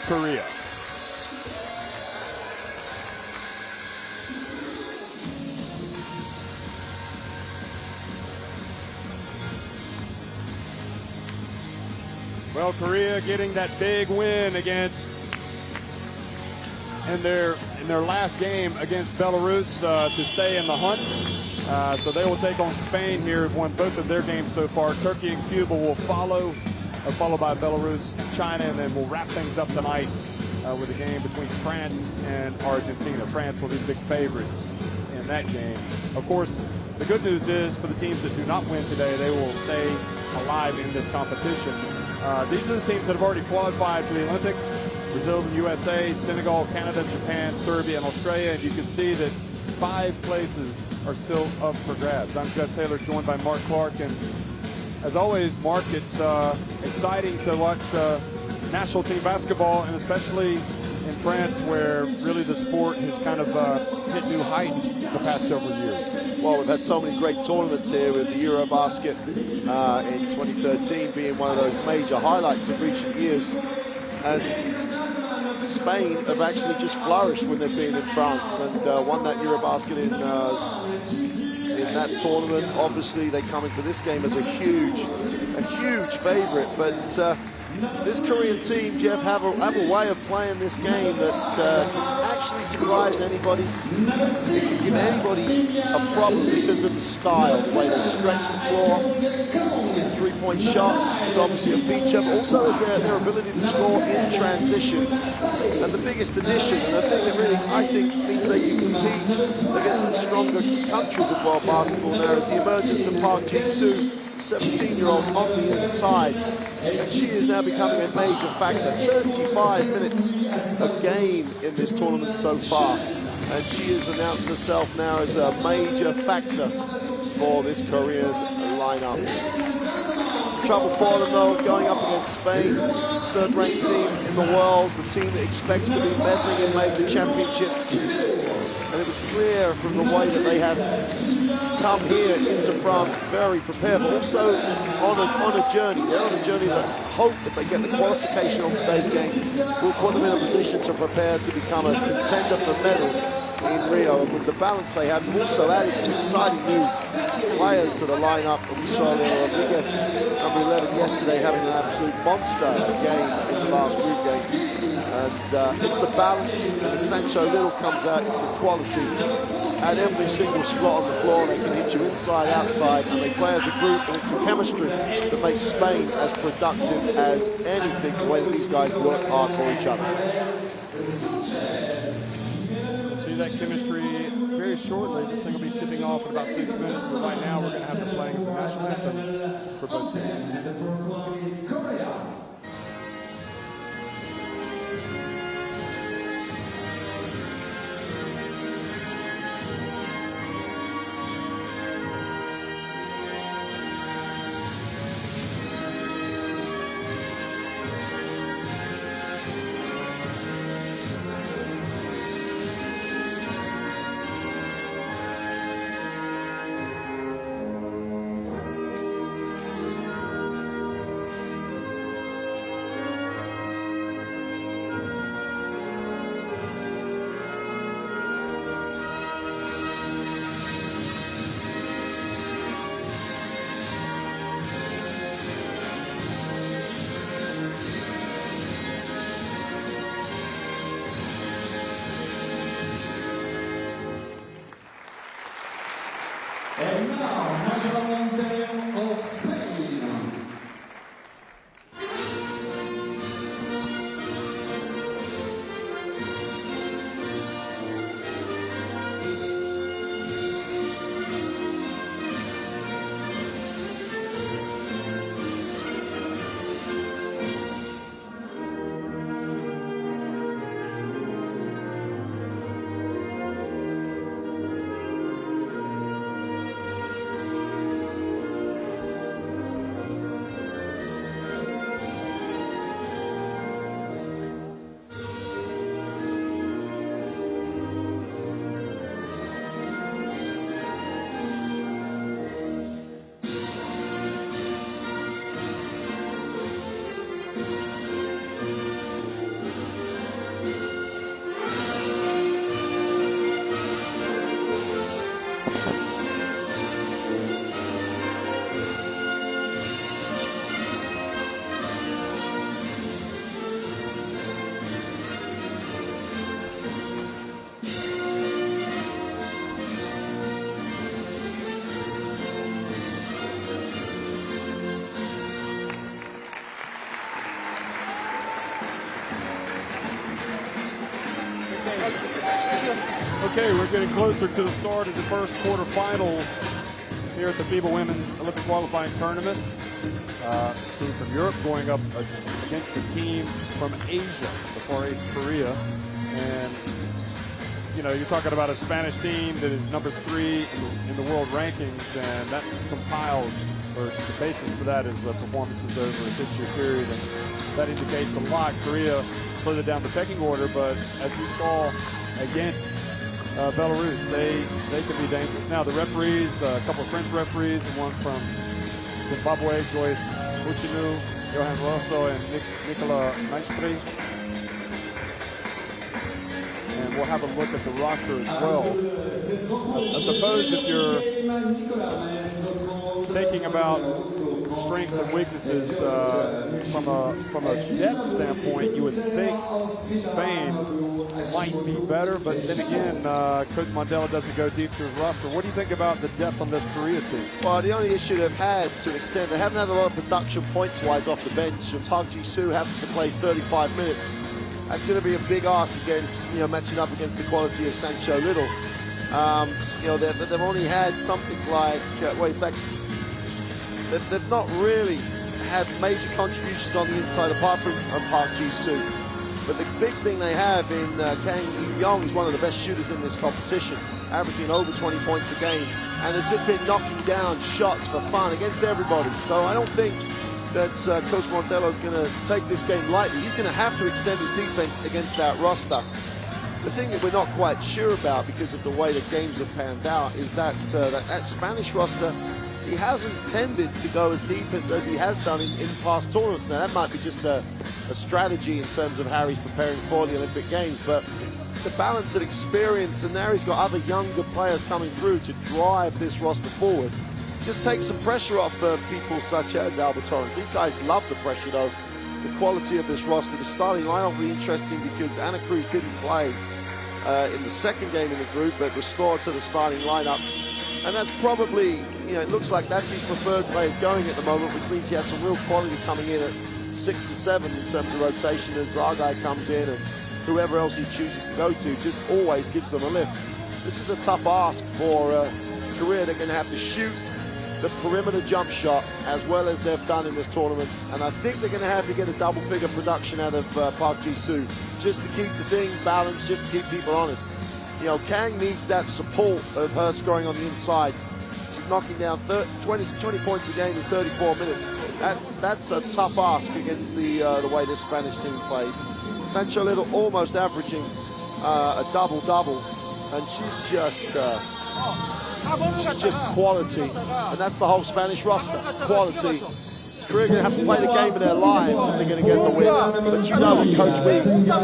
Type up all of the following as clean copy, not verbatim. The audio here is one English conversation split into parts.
Korea. Well, Korea getting that big win against in their last game against Belarus to stay in the hunt. So they will take on Spain here, who've won both of their games so far. Turkey and Cuba will follow, followed by Belarus and China, and then we'll wrap things up tonight with a game between France and Argentina. France will be big favorites in that game. Of course, the good news is for the teams that do not win today, they will stay alive in this competition. These are the teams that have already qualified for the Olympics: Brazil, the USA, Senegal, Canada, Japan, Serbia, and Australia. And you can see that 5 places are still up for grabs. I'm Jeff Taylor, joined by Mark Clark. And as always, Mark, it's exciting to watch national team basketball, and especially in France, where really the sport has kind of hit new heights the past several years. Well, we've had so many great tournaments here, with the Eurobasket in 2013 being one of those major highlights of recent years. And Spain have actually just flourished when they've been in France and won that Eurobasket in that tournament. Obviously, they come into this game as a huge favorite, but this Korean team, Jeff, have a way of playing this game that can actually surprise anybody. It can give anybody a problem because of the style, the way they stretch the floor. The three-point shot is obviously a feature, but also is their ability to score in transition. And the biggest addition, and the thing that really, I think, means they can compete against the stronger countries of world basketball now, is the emergence of Park Ji-soo, 17-year-old on the inside. And she is now becoming a major factor. 35 minutes a game in this tournament so far. And she has announced herself now as a major factor for this Korean lineup. Trouble for them, though, going up against Spain, third-ranked team in the world, the team that expects to be meddling in major championships. And it was clear from the way that they have come here into France very prepared, but also on a journey. They're on a journey that hope, if they get the qualification on today's game, will put them in a position to prepare to become a contender for medals in Rio. And with the balance they have, they've also added some exciting new players to the lineup. And we saw Leo Rodriguez, number 11, yesterday, having an absolute monster game in the last group game. And it's the balance, and as Sancho Little comes out, it's the quality. At every single spot on the floor, they can hit you inside, outside, and they play as a group, and it's the chemistry that makes Spain as productive as anything, the way that these guys work hard for each other. We'll see that chemistry very shortly. This thing will be tipping off in about 6 minutes, but right now we're going to have the playing of the national anthems for both teams. Okay, we're getting closer to the start of the first quarterfinal here at the FIBA Women's Olympic Qualifying Tournament. Team from Europe going up against a team from Asia, the Far East, Korea. And, you know, you're talking about a Spanish team that is number 3 in the world rankings, and that's compiled, or the basis for that is performances over a 6-year period. And that indicates a lot. Korea further down the pecking order, but as we saw against Belarus, they can be dangerous. Now the referees, a couple of French referees, and one from Zimbabwe, Joyce Uchinu, Johan Rosso, and Nicola Maestri. And we'll have a look at the roster as well. I suppose if you're thinking about strengths and weaknesses from a depth standpoint, you would think Spain might be better, but then again, Coach Mandela doesn't go deep to his roster. What do you think about the depth on this Korea team? Well, the only issue they've had, to an extent, they haven't had a lot of production points-wise off the bench, and Park Ji-soo having to play 35 minutes. That's going to be a big ask against, you know, matching up against the quality of Sancho Little. You know, they've only had something like, well, in fact, they've not really had major contributions on the inside apart from Park Ji-soo. But the big thing they have in Kang Yu-young is one of the best shooters in this competition, averaging over 20 points a game, and has just been knocking down shots for fun against everybody. So I don't think that Coach Mandela is going to take this game lightly. He's going to have to extend his defense against that roster. The thing that we're not quite sure about, because of the way the games have panned out, is that that Spanish roster, he hasn't tended to go as deep as he has done in past tournaments. Now, that might be just a strategy in terms of how he's preparing for the Olympic Games, but the balance of experience, and now he's got other younger players coming through to drive this roster forward, just takes some pressure off people such as Albert Torrens. These guys love the pressure, though. The quality of this roster, the starting lineup will be interesting because Ana Cruz didn't play in the second game in the group, but restored to the starting lineup. And that's probably, you know, it looks like that's his preferred way of going at the moment, which means he has some real quality coming in at 6 and 7 in terms of rotation as Zargai comes in, and whoever else he chooses to go to just always gives them a lift. This is a tough ask for Korea. They're going to have to shoot the perimeter jump shot as well as they've done in this tournament, and I think they're going to have to get a double-figure production out of Park Ji-soo just to keep the thing balanced, just to keep people honest. You know, Kang needs that support of her scoring on the inside. She's knocking down 20 points a game in 34 minutes. That's a tough ask against the way this Spanish team played. Sancho Little almost averaging a double-double, and she's just quality, and that's the whole Spanish roster, quality. Korea are going to have to play the game of their lives if they're going to get the win. But you know what Coach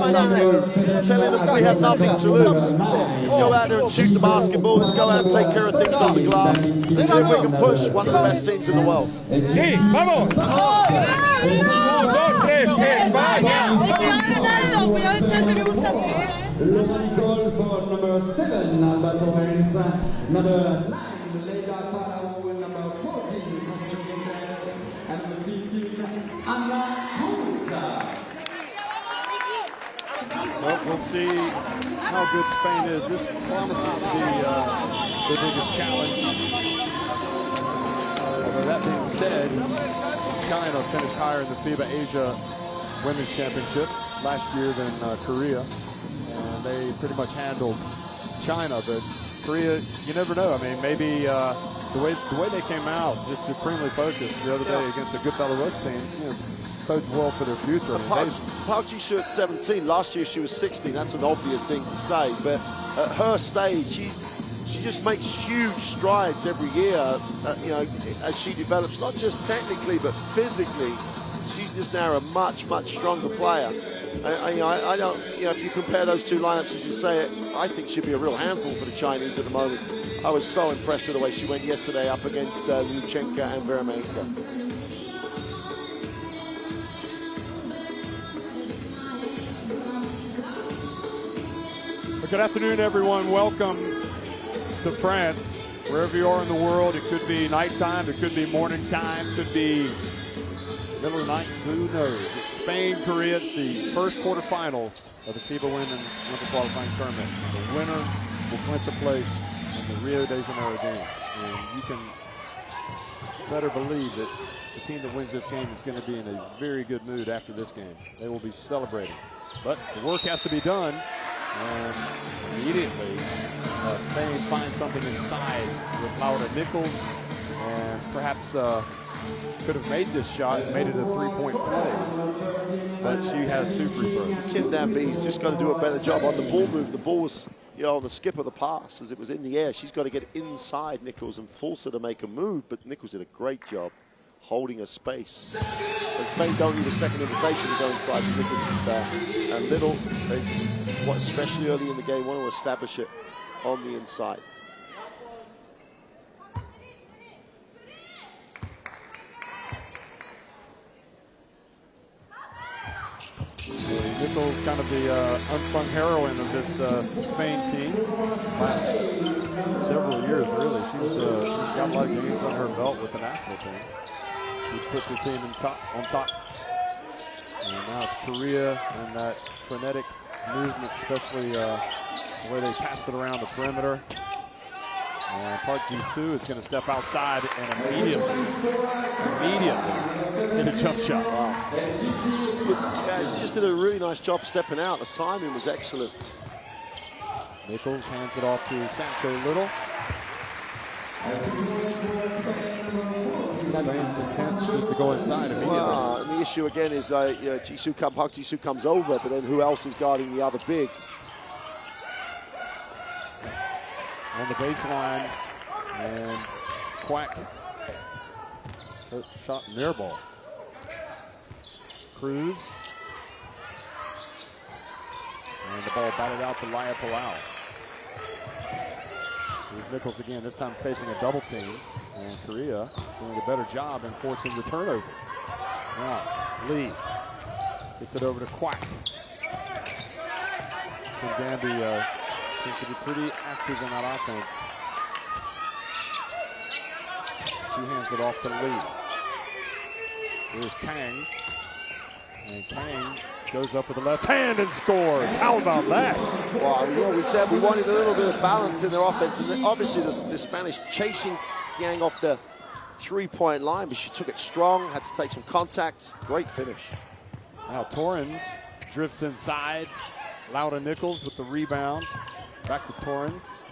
Sang-woo is telling them, we have nothing to lose. Let's go out there and shoot the basketball. Let's go out and take care of things on the glass. Let's see if we can push one of the best teams in the world. Sí, vamos. 1, 2, 3, España. Call for number 7, Albert Torrens, number 9, Leila Farao, number 14, Sancho Little, and number 15, Ana Cruz. Well, we'll see how good Spain is. This promises to be the biggest challenge. Although that being said, China finished higher in the FIBA Asia Women's Championship last year than Korea. They pretty much handled China, but Korea, you never know. I mean, maybe the way they came out, just supremely focused the other day against a good Belarus team, you know, bodes well for their future. Park Ji-soo at 17. Last year she was 16. That's an obvious thing to say, but at her stage, she just makes huge strides every year. You know, as she develops, not just technically but physically, she's just now a much stronger player. I don't, you know, if you compare those two lineups, as you say it, I think she'd be a real handful for the Chinese at the moment. I was so impressed with the way she went yesterday up against Luchenko and Veremenko. Good afternoon, everyone. Welcome to France. Wherever you are in the world, it could be nighttime, it could be morning time, it could be middle of the night, who knows? It's Spain, Korea. It's the first quarterfinal of the FIBA Women's Winter Qualifying Tournament. The winner will clinch a place in the Rio de Janeiro Games. And you can better believe that the team that wins this game is going to be in a very good mood after this game. They will be celebrating. But the work has to be done. And immediately, Spain finds something inside with Laura Nichols. And perhaps could have made this shot and made it a three-point play. But she has 2 free throws. Kim Danby's just got to do a better job on the ball move. The ball was, on the skip of the pass as it was in the air. She's got to get inside Nichols and force her to make a move. But Nichols did a great job holding her space. And Spain don't need a second invitation to go inside to Nichols and Little. They just, especially early in the game, want to establish it on the inside. Nichols kind of the unsung heroine of this Spain team. Last several years, really. She's got a lot of games on her belt with the national team. She puts her team on top. And now it's Korea and that frenetic movement, especially the way they pass it around the perimeter. And Park Ji-soo is going to step outside and immediately hit a jump shot. Wow. Yeah, she just did a really nice job stepping out. The timing was excellent. Nichols hands it off to Sancho Little. Spain's intent just to go inside immediately. Well, and the issue again is Park Ji-soo comes over, but then who else is guarding the other big? On the baseline, and Quack shot near ball. Cruz, and the ball batted out to Laya Palau. Here's Nichols again, this time facing a double team, and Korea doing a better job in forcing the turnover. Now Lee gets it over to Quack. Kim Danby seems to be pretty active in that offense. She hands it off to Lee. Here's Kang. And Kang goes up with the left hand and scores. How about that? Well, we said we wanted a little bit of balance in their offense. And then obviously the Spanish chasing Yang off the three-point line, but she took it strong, had to take some contact. Great finish. Now Torrens drifts inside. Laura Nichols with the rebound. Back to Torrens.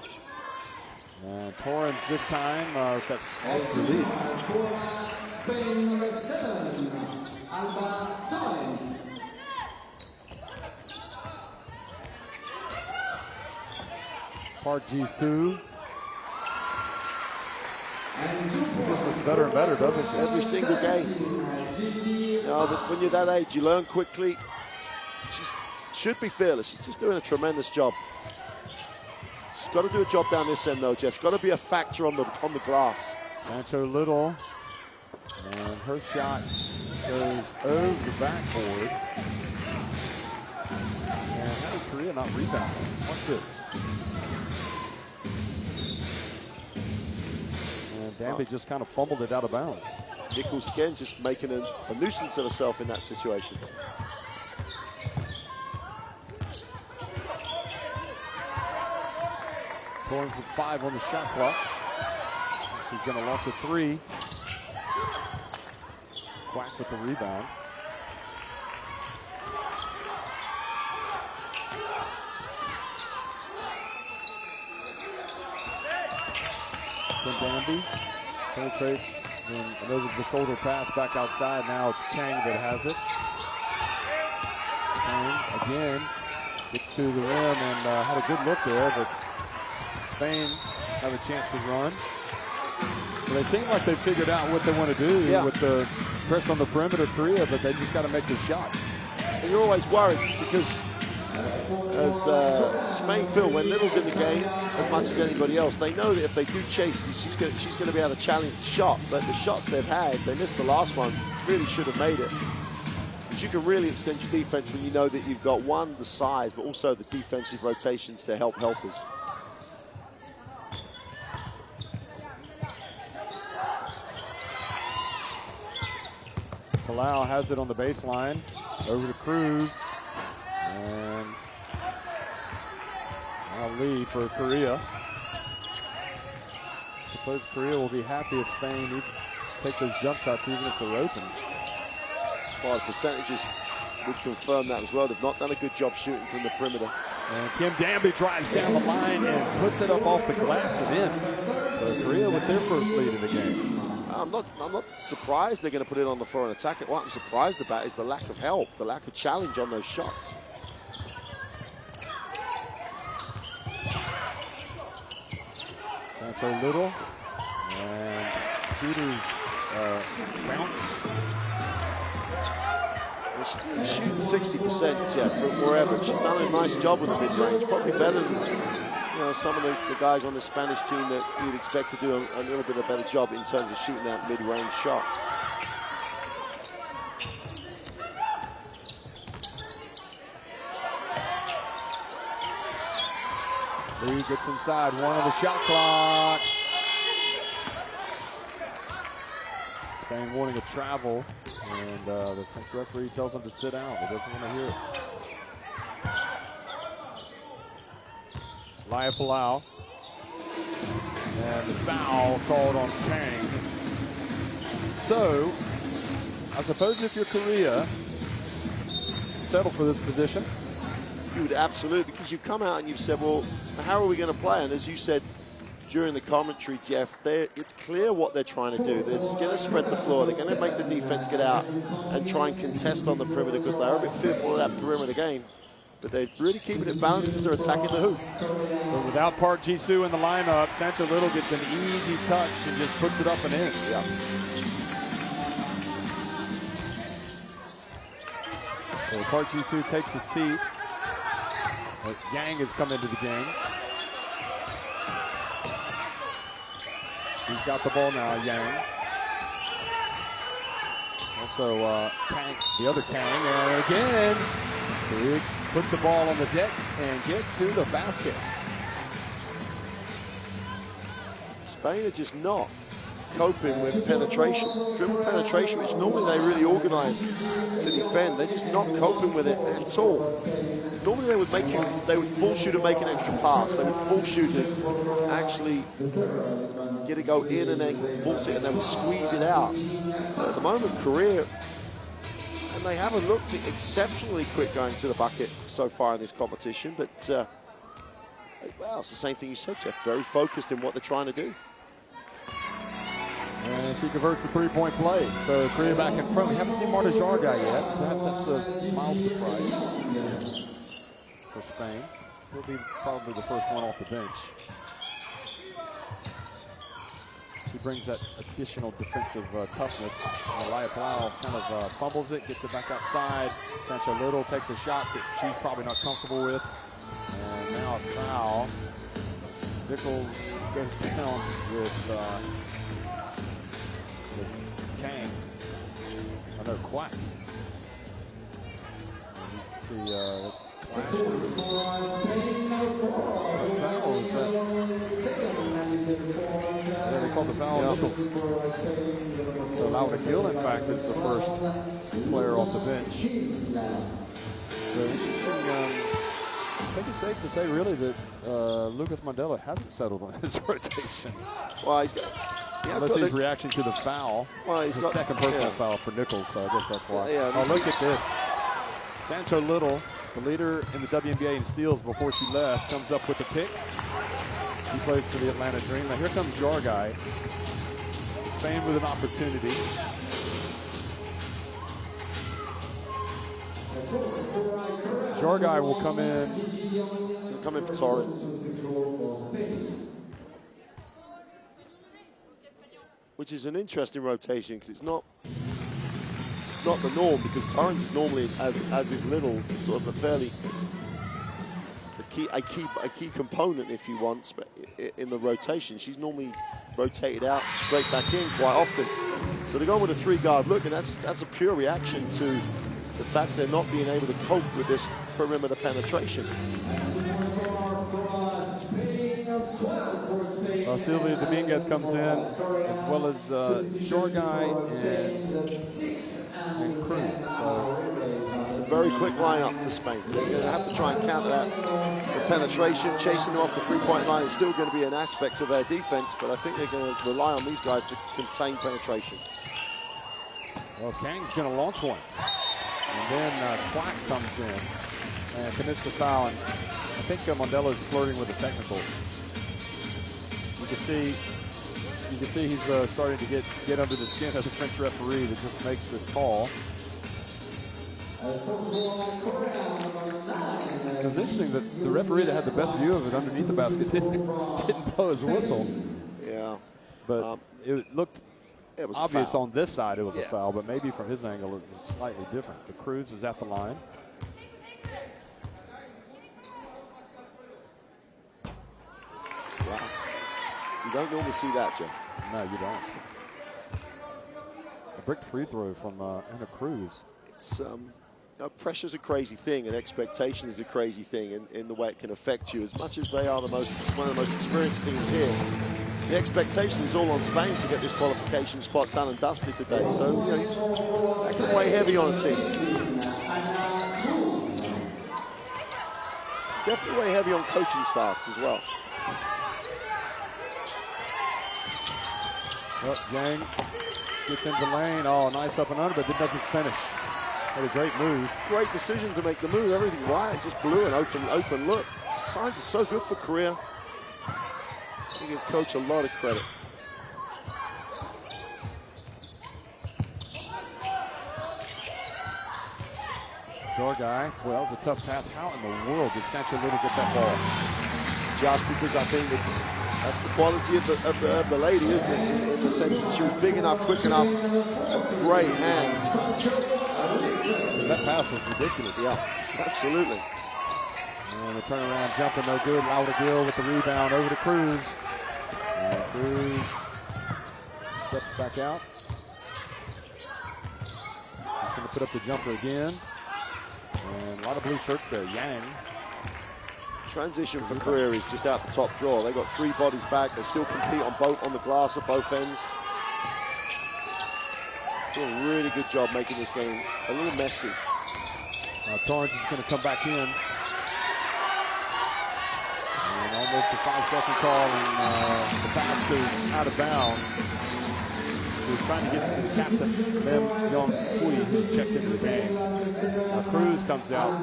And Torrens this time got swift release. Spain number 7, Alba Torrens. Park Ji-soo. She just looks better and better, doesn't she? Every single game. But when you're that age, you learn quickly. She should be fearless. She's just doing a tremendous job. She's got to do a job down this end, though, Jeff. She's got to be a factor on the glass. Sancho Little, and her shot goes over the backboard. And how did Korea not rebound? Watch this. And Danby just kind of fumbled it out of bounds. Nichols again just making a nuisance of herself in that situation. Torrens with 5 on the shot clock. She's going to launch a 3. Quack with the rebound. Kim Danby penetrates and over the shoulder pass back outside. Now it's Kang that has it. Kang again gets to the rim and had a good look there, but Spain have a chance to run. So they seem like they figured out what they want to do with the press on the perimeter, Korea, but they just got to make the shots. And you're always worried because as Spain feel when Little's in the game as much as anybody else, they know that if they do chase, she's going to be able to challenge the shot. But the shots they've had, they missed the last one, really should have made it. But you can really extend your defense when you know that you've got, one, the size, but also the defensive rotations to help helpers. Palau has it on the baseline. Over to Cruz. And now Lee for Korea. I suppose Korea will be happy if Spain take those jump shots even if they're open. Well, percentages would confirm that as well. They've not done a good job shooting from the perimeter. And Kim Danby drives down the line and puts it up off the glass and in. So Korea with their first lead in the game. I'm not surprised they're going to put it on the floor and attack it. What I'm surprised about is the lack of help, the lack of challenge on those shots. Sancho Little. And shooters bounce. She's shooting 60%, Jeff, from wherever. She's done a nice job with the mid-range, probably better than some of the guys on the Spanish team that you'd expect to do a little bit of a better job in terms of shooting that mid-range shot. Lee gets inside, one on the shot clock. Spain wanting a travel, and the French referee tells him to sit down. He doesn't want to hear it. Laya Palau. And the foul called on Kang. So, I suppose if you're Korea, settle for this position. You would absolutely, because you've come out and you've said, well, how are we going to play? And as you said during the commentary, Jeff, it's clear what they're trying to do. They're going to spread the floor. They're going to make the defense get out and try and contest on the perimeter because they're a bit fearful of that perimeter game. But they're really keeping it balanced because they're attacking the hoop. But without Park Ji-soo in the lineup, Sancho Little gets an easy touch and just puts it up and in. Yeah. So Park Ji-soo takes a seat. Yang has come into the game. He's got the ball now, Yang. Also, Kang, the other Kang, and again, big, put the ball on the deck and get to the basket. Spain are just not coping with penetration. Dribble penetration, which normally they really organize to defend. They're just not coping with it at all. Normally they would force you to make an extra pass. They would force you to actually get it go in and then force it and they would squeeze it out. But at the moment, Korea, and they haven't looked exceptionally quick going to the bucket so far in this competition, but well, it's the same thing you said, Jeff. Very focused in what they're trying to do. And she converts the three-point play. So Korea back in front. We haven't seen Marta Jarga yet. Perhaps that's a mild surprise for Spain. He'll be probably the first one off the bench. She brings that additional defensive toughness. Laya Palau kind of fumbles it, gets it back outside. Sancho Little takes a shot that she's probably not comfortable with. And now a foul. Nichols goes down with Kang. I know, Quack. See, clash to the foul. Is that? Yeah, they called the foul on Nichols. So Laura Gill, in fact, is the first player off the bench. So interesting. I think it's safe to say, really, that Lucas Mandela hasn't settled on his rotation. Well, unless he's reacting to the foul. Well, it's the second personal foul for Nichols, so I guess that's why. Oh, look at this. Sancho Little, the leader in the WNBA in steals before she left, comes up with the pick. She plays for the Atlanta Dream. Now here comes Jargai. Spain with an opportunity. Jargai will come in. He'll come in for Torrens. Which is an interesting rotation because it's not the norm, because Torrens is normally, as is Little, sort of a fairly a key component, if you want, in the rotation. She's normally rotated out straight back in quite often. So they're going with a three-guard look, and that's a pure reaction to the fact they're not being able to cope with this perimeter penetration. Sylvia Dominguez comes in, as well as Jargai and and Cruz. So it's a very quick lineup for Spain. They're going to have to try and counter that. The penetration, chasing them off the three-point line is still going to be an aspect of their defense, but I think they're going to rely on these guys to contain penetration. well, Kang's going to launch one. And then Quack comes in and commits the foul. And I think Mondelo's flirting with the technical. You can see he's starting to get under the skin of the French referee that just makes this call. It was interesting that the referee that had the best view of it underneath the basket didn't blow his whistle. Yeah. But it looked it was obvious a foul. on this side it was a foul, but maybe from his angle it was slightly different. The Cruz is at the line. Wow. You don't normally see that, Jeff. No, you don't. A bricked free throw from Anna Cruz. It's pressure's a crazy thing, and expectation is a crazy thing in the way it can affect you. As much as they are one of the most experienced teams here, the expectation is all on Spain to get this qualification spot done and dusted today. So, that can weigh heavy on a team. Definitely weigh heavy on coaching staffs as well. Well, Yang gets into the lane. Oh, nice up and under, but it doesn't finish. What a great move. Great decision to make the move. Everything right. Just blew an open look. Signs are so good for Korea. I give coach a lot of credit. Zorgai. Well, that was a tough pass. How in the world did Sancho Little get that ball? Just because I think that's the quality of the lady, isn't it? In the sense that she was big enough, quick enough, great hands. That pass was ridiculous. Yeah, absolutely. And the turnaround jumper, no good. Laudergill with the rebound over to Cruz. And Cruz steps back out. He's going to put up the jumper again. And a lot of blue shirts there. Yang. Transition for Korea is just out the top drawer. They've got three bodies back. They still compete on the glass at both ends. Doing a really good job making this game a little messy. Torrance is going to come back in. And almost a 5-second call, and the pass goes out of bounds. He was trying to get to the captain, Mem Young Kui, who's checked into the game. Cruz comes out.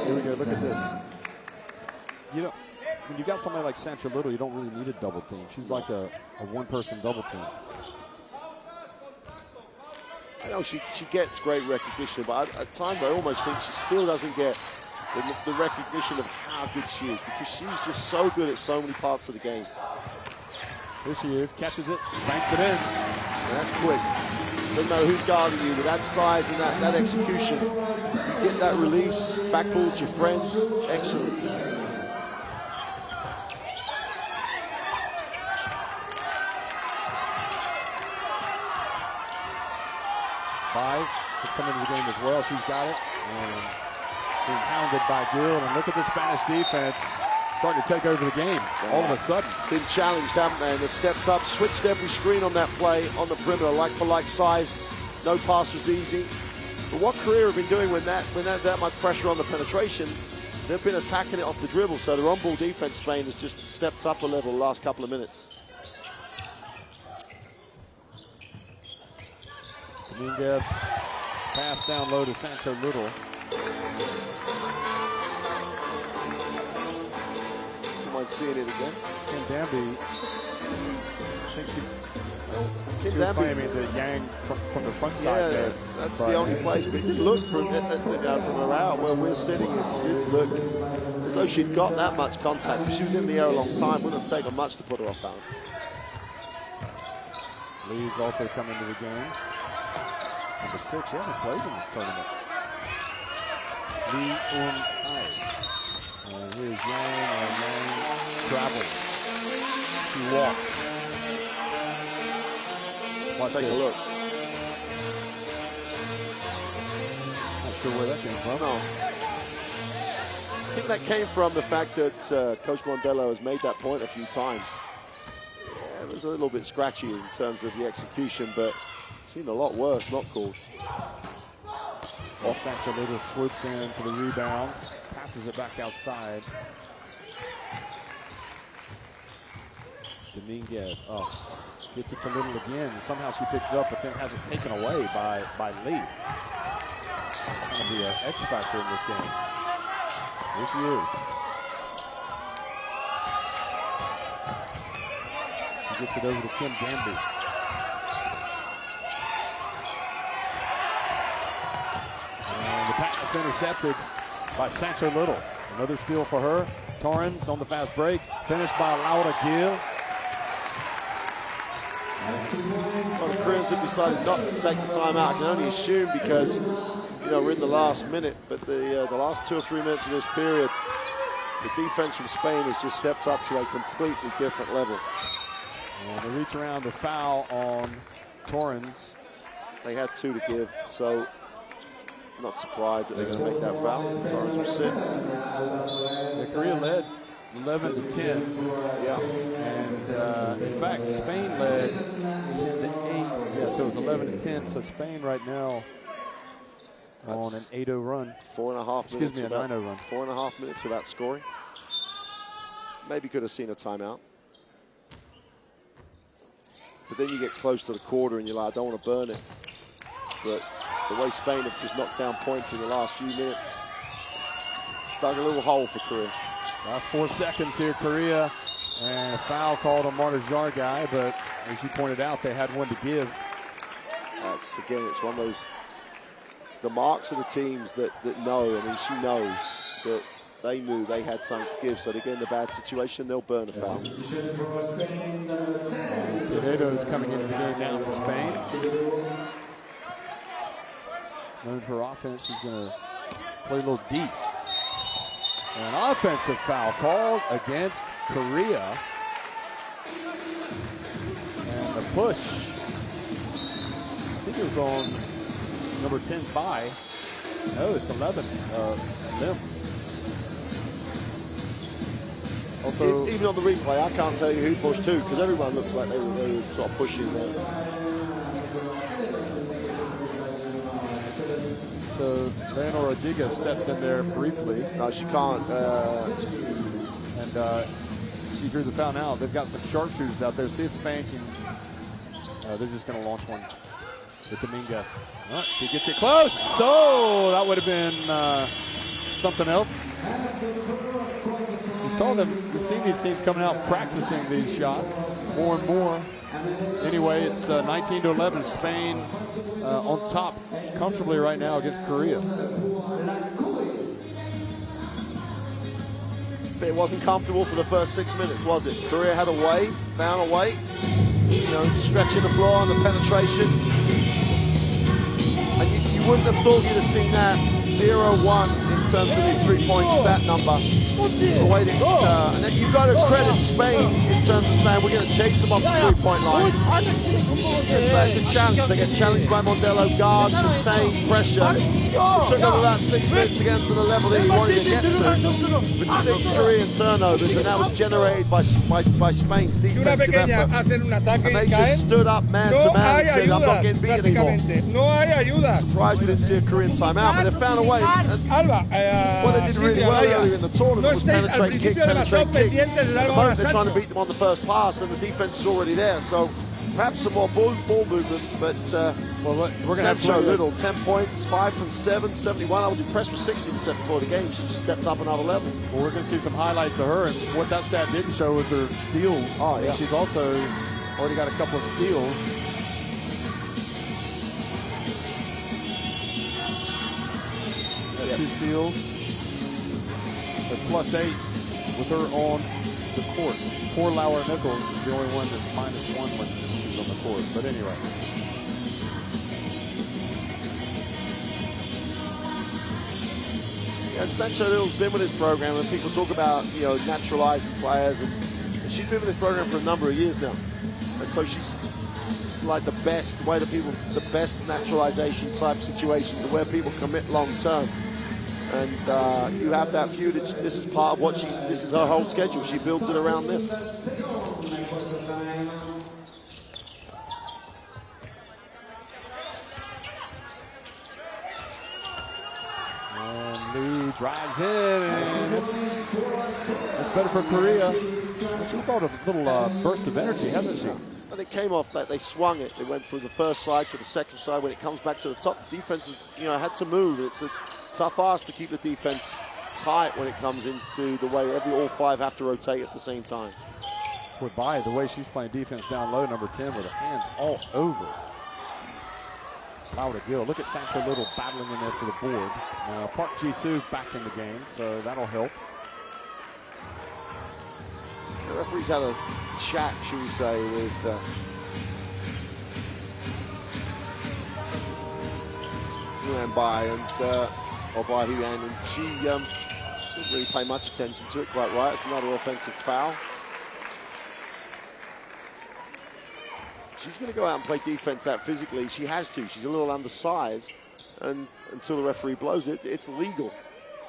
Here we go, look at this. When you got somebody like Sancho Little, you don't really need a double team. She's like a one-person double team. I know she gets great recognition, but at times I almost think she still doesn't get the recognition of how good she is, because she's just so good at so many parts of the game. Here she is, catches it, banks it in. And that's quick. Doesn't matter who's guarding you, with that size and that execution. You get that release, backboard your friend, excellent. Bai has come into the game as well. She's got it. And being hounded by Gill. And look at the Spanish defense starting to take over the game all of a sudden. Been challenged, haven't they? And they've stepped up, switched every screen on that play on the perimeter, like for like size. No pass was easy. But what Korea have been doing when that much pressure on the penetration, they've been attacking it off the dribble. So their on-ball defense, Spain, has just stepped up a level the last couple of minutes. Dominguez pass down low to Sancho Little. You might see it again. Kim Danby, I think she was claiming the Yang from the front side there. That's the only place. But it did look from around where we're sitting, it did look as though she'd got that much contact. But she was in the air a long time. Wouldn't have taken much to put her off balance. Lee's also come into the game. Number 6, she hasn't played in this tournament. Lee Un-ai. And here's Yang, and Yang travels. She walks. Watch Take a look. Not sure where that came from. No. I think that came from the fact that Coach Mondello has made that point a few times. Yeah, it was a little bit scratchy in terms of the execution, but Seen a lot worse, not called. Sancho Little swoops in for the rebound, passes it back outside. Dominguez gets it to Little again. Somehow she picks it up, but then has it taken away by Lee. Going to be an X factor in this game. Here she is. She gets it over to Kim Gamby. And the pass intercepted by Sancho Little. Another steal for her. Torrens on the fast break. Finished by Laura Gill. Well, the Koreans have decided not to take the timeout. I can only assume because, you know, we're in the last minute, but the last 2 or 3 minutes of this period, the defense from Spain has just stepped up to a completely different level. And they reach around to foul on Torrens. They had 2 to give, so I'm not surprised that they're going to make that foul. Torrens will sit. Yeah, Korea led 11 to 10. Yeah. And in fact, Spain led 10 to 8. Yeah, so it was 11 to 10. So Spain right now on an 8-0 run. 4.5 minutes. Excuse me, a 9-0 run. 4.5 minutes without scoring. Maybe could have seen a timeout. But then you get close to the quarter and you're like, I don't want to burn it. But the way Spain have just knocked down points in the last few minutes, it's dug a little hole for Korea. Last 4 seconds here, Korea. And a foul called on Marta Jargai, but as you pointed out, they had 1 to give. That's, again, it's one of those, the marks of the teams that know. I mean, she knows that they knew they had something to give, so they get in a bad situation, they'll burn a foul. Quevedo's coming into the game now for Spain. Known for offense, she's going to play a little deep. An offensive foul called against Korea. And the push, I think it was on number 10, Bai. No, it's 11, Lim. Also, Even on the replay, I can't tell you who pushed who, because everyone looks like they were sort of pushing there. so Leonor Rodriguez stepped in there briefly. No, she can't. And she drew the foul now. They've got some sharpshooters out there. See if Spain can. They're just going to launch one with Dominguez. She gets it close. So that would have been something else. We've seen these teams coming out practicing these shots more and more. Anyway, it's 19 to 11. Spain on top comfortably right now against Korea. But it wasn't comfortable for the first 6 minutes, was it? Korea had a way, found a way, you know, stretching the floor on the penetration. And you wouldn't have thought you'd have seen that 0-1 in terms of the three-point stat number. The way that, and you've got to credit Spain in terms of saying we're going to chase them off the three-point line. It's a challenge. They get challenged by Mondello, guard, contain, pressure. It took them about 6 minutes to get to the level that he wanted to get to, with 6 Korean turnovers, and that was generated by Spain's defensive effort. And they just stood up man to man and said, I'm not getting beat anymore. Surprised we didn't see a Korean timeout, but they found a way. What they did really well earlier in the tournament was penetrate, kick, penetrate, kick. At the moment, they're trying to beat them on the first pass, and the defense is already there. So perhaps some more ball movement, but we're going to have Sancho Little, 10 points, 5 from 7, 71. I was impressed with 60% before the game. She just stepped up another level. Well, we're going to see some highlights of her, and what that stat didn't show was her steals. Oh, yeah. She's also already got a couple of steals. Got 2 steals. But +8 with her on the court. Poor Laura Nichols is the only one that's -1 when she's on the court. But anyway. Yeah, and Sancho Little's been with this program, and people talk about, you know, naturalizing players, and she's been with this program for a number of years now. And so she's like the best naturalization type situations where people commit long term. And you have that view that this is part of what this is her whole schedule. She builds it around this. Lee drives in, and it's better for Korea. She's brought a little burst of energy, hasn't she? And it came off that they swung it. It went from the first side to the second side. When it comes back to the top, the defense has, had to move. It's a tough ask to keep the defense tight when it comes into the way all five have to rotate at the same time. Boy, by the way she's playing defense down low, number 10, with her hands all over. Laura Gill. Look at Sancho Little battling in there for the board. Park Ji-soo back in the game, so that'll help. The referee's had a chat, should we say, with Huan Bai or Bai Huan, and she didn't really pay much attention to it. Quite right. It's another offensive foul. She's going to go out and play defense that physically. She has to. She's a little undersized, and until the referee blows it, it's legal.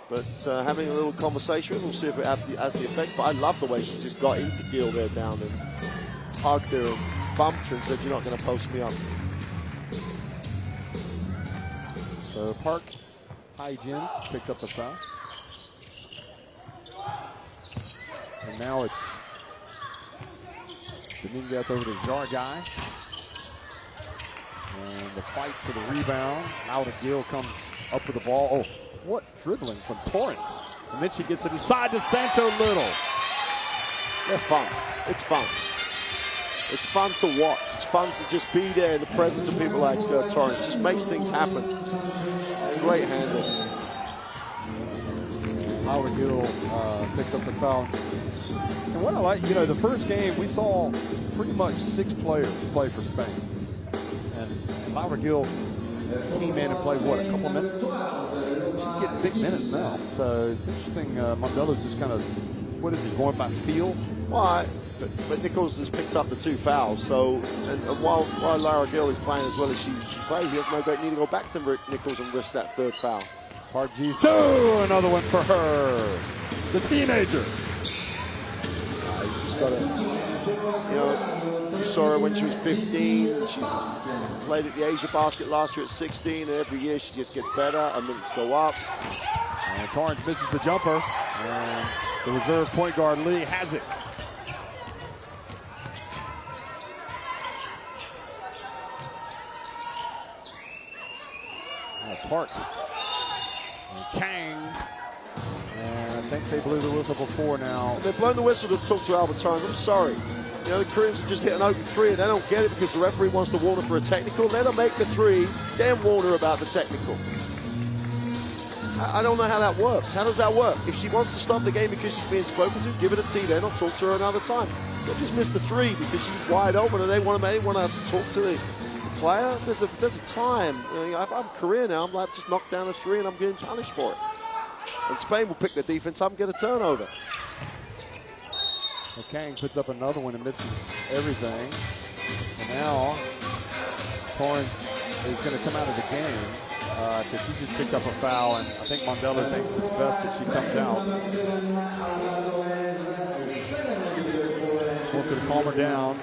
But having a little conversation, we'll see if it has the effect. But I love the way she just got into Gill there down and hugged her and bumped her and said, "You're not going to post me up." So Park Hae-jin picked up the foul. And now it's Dominguez over to Jargai. And the fight for the rebound. Laura Gill comes up with the ball. Oh, what dribbling from Torrance. And then she gets it inside to Sancho Little. They're fun. It's fun. It's fun to watch. It's fun to just be there in the presence of people like Torrance. Just makes things happen. Great handle. Laura Gill picks up the foul. And what I like, the first game we saw pretty much 6 players play for Spain. And Laura Gill came in and played, what, a couple minutes? She's getting big minutes now. So it's interesting. Mondelo's just kind of, what is he, going by feel? Why? But Nichols has picked up the 2 fouls. So, and while Laura Gill is playing as well as she played, he has no great need to go back to Nichols and risk that 3rd foul. Park Ji-soo, another one for her. The teenager. He's just got to, you saw her when she was 15. She's played at the Asia Basket last year at 16. And every year she just gets better. Her minutes go up. And Torrance misses the jumper. And the reserve point guard Lee has it. Park. And Kang. And I think they blew the whistle before now. They've blown the whistle to talk to Albert Torrance. I'm sorry. The Koreans have just hit an open 3 and they don't get it because the referee wants to warn her for a technical. Let her make the 3, then warn her about the technical. I don't know how that works. How does that work? If she wants to stop the game because she's being spoken to, give it a T then, or talk to her another time. They've just missed the 3 because she's wide open and they want to talk to the player. There's a time. I'm Korea now. I'm like, just knocked down a 3 and I'm getting punished for it. And Spain will pick the defense up and get a turnover. Well, Kang puts up another one and misses everything. And now Torrance is going to come out of the game because she just picked up a foul, and I think Mondelo thinks it's best that she comes out. Wants her to calm her down.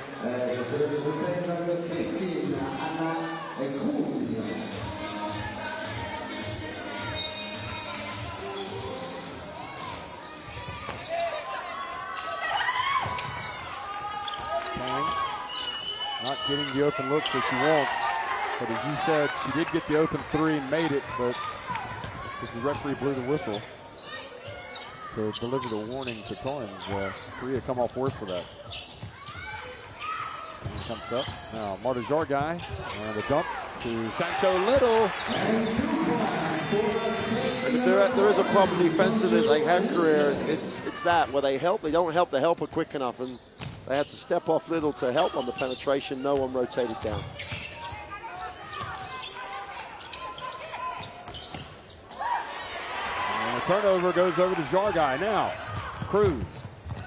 Not getting the open looks that she wants. But as you said, she did get the open 3 and made it, but because the referee blew the whistle to deliver the warning to Torrance, Korea come off worse for that. And he comes up. Now, Marta Jargai and the dump to Sancho Little. And if there is a problem defensively they have Korea, it's that where they don't help the helper quick enough, and they had to step off Little to help on the penetration. No one rotated down. And the turnover goes over to Jargai. Now, Cruz.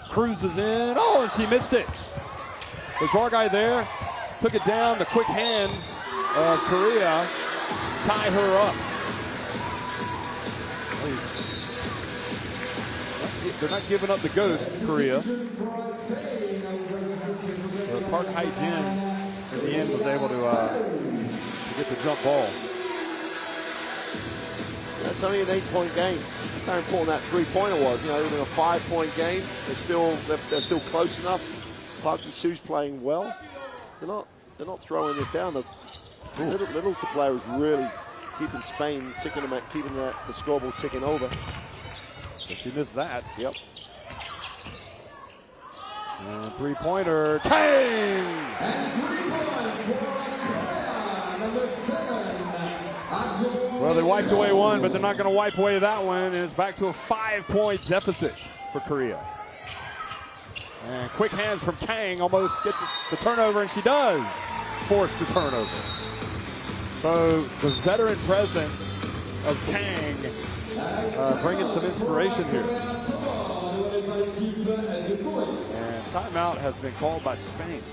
Cruz is in. Oh, and she missed it. But Jargai there, took it down. The quick hands of Korea tie her up. They're not giving up the ghost, Korea. Park Hae-jin, in the end, was able to get the jump ball. That's only an 8-point game. That's how important that 3-pointer was. You know, even a 5-point game, they're still close enough. Park Ji-soo's playing well. They're not throwing this down. Little's the player who's really keeping Spain ticking them, keeping the scoreboard ticking over. But she missed that. Yep. And 3-pointer, Kang! Well, they wiped away one, but they're not going to wipe away that one, and it's back to a 5-point deficit for Korea. And quick hands from Kang, almost gets the turnover, and she does force the turnover. So the veteran presence of Kang bringing some inspiration here. And timeout has been called by Spain.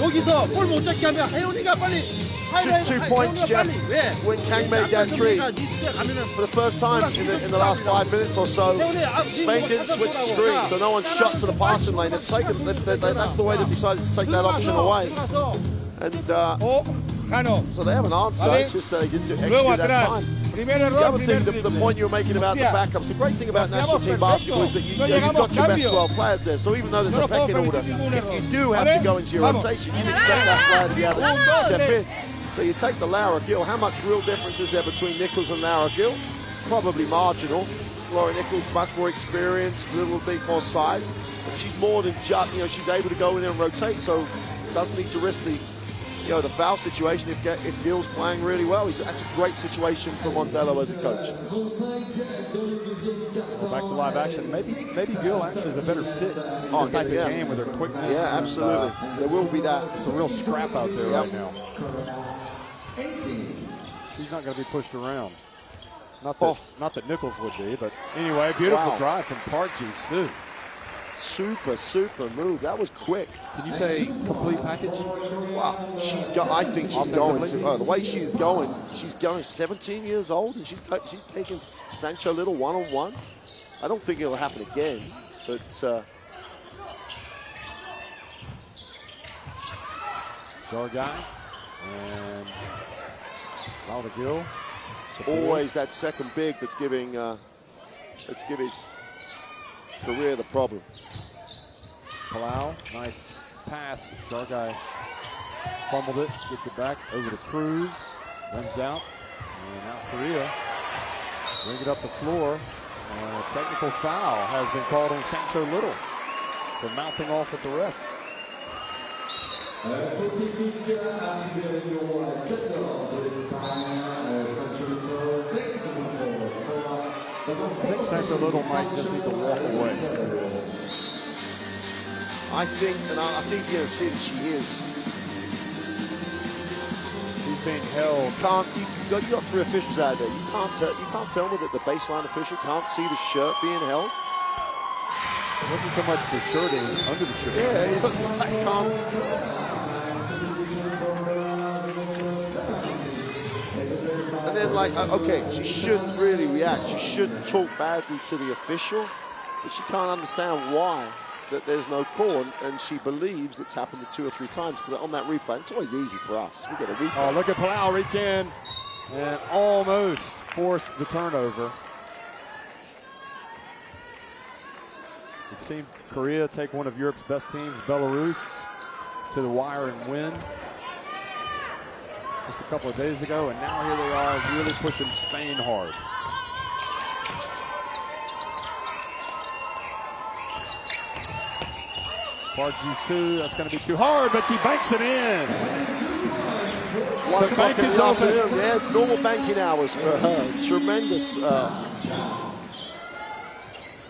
여기서 볼 못 잡게 하면 혜원이가 빨리 2 points, Jeff. When Kang made that three, for the first time in the last 5 minutes or so, Spain didn't switch the screen, so no one shot to the passing lane. That's the way they decided to take that option away. And so they have an answer, it's just that they didn't execute that time. The other thing, the point you were making about the backups, the great thing about national team basketball is that you've got your best 12 players there, so even though there's a pecking order, if you do have to go into your rotation, you'd expect that player to be able to step in. So you take the Laura Gill. How much real difference is there between Nichols and Laura Gill? Probably marginal. Laura Nichols, much more experienced, a little bit more size, but she's more than just, she's able to go in and rotate, so doesn't need to risk the foul situation if Gill's playing really well. That's a great situation for Mondello as a coach. Well, back to live action. Maybe Gill actually is a better fit in this type of game with her quickness. Yeah, absolutely. There will be that. It's a real scrap out there right now. She's not going to be pushed around. Not that Nichols would be, but anyway, beautiful drive from Park Ji-soo. Super move. That was quick. Can you say complete package? Wow, I think she's going to. The way she's going 17 years old, and she's taking Sancho Little one-on-one. I don't think it'll happen again, but Jarguy and Laura Gill. Always that second big that's giving Korea the problem. Palau, nice pass. Jarguy fumbled it, gets it back over to Cruz, runs out, and now Korea bring it up the floor. A technical foul has been called on Sancho Little for mouthing off at the ref. I think Sancho Little might just need to walk away. I think you're going to see that she is. She's being held. You got 3 officials out there. You can't tell me that the baseline official can't see the shirt being held. It wasn't so much the shirt, it was under the shirt. Yeah, it's can't. And then, okay, she shouldn't really react. She shouldn't talk badly to the official, but she can't understand why that there's no call, and she believes it's happened 2 or 3 times. But on that replay, it's always easy for us. We get a replay. Oh, look at Palau reach in and almost force the turnover. We've seen Korea take one of Europe's best teams, Belarus, to the wire and win just a couple of days ago, and now here they are really pushing Spain hard. Park Ji-soo, that's going to be too hard, but she banks it in. 1 o'clock in the afternoon. Yeah, it's normal banking hours for her. Tremendous.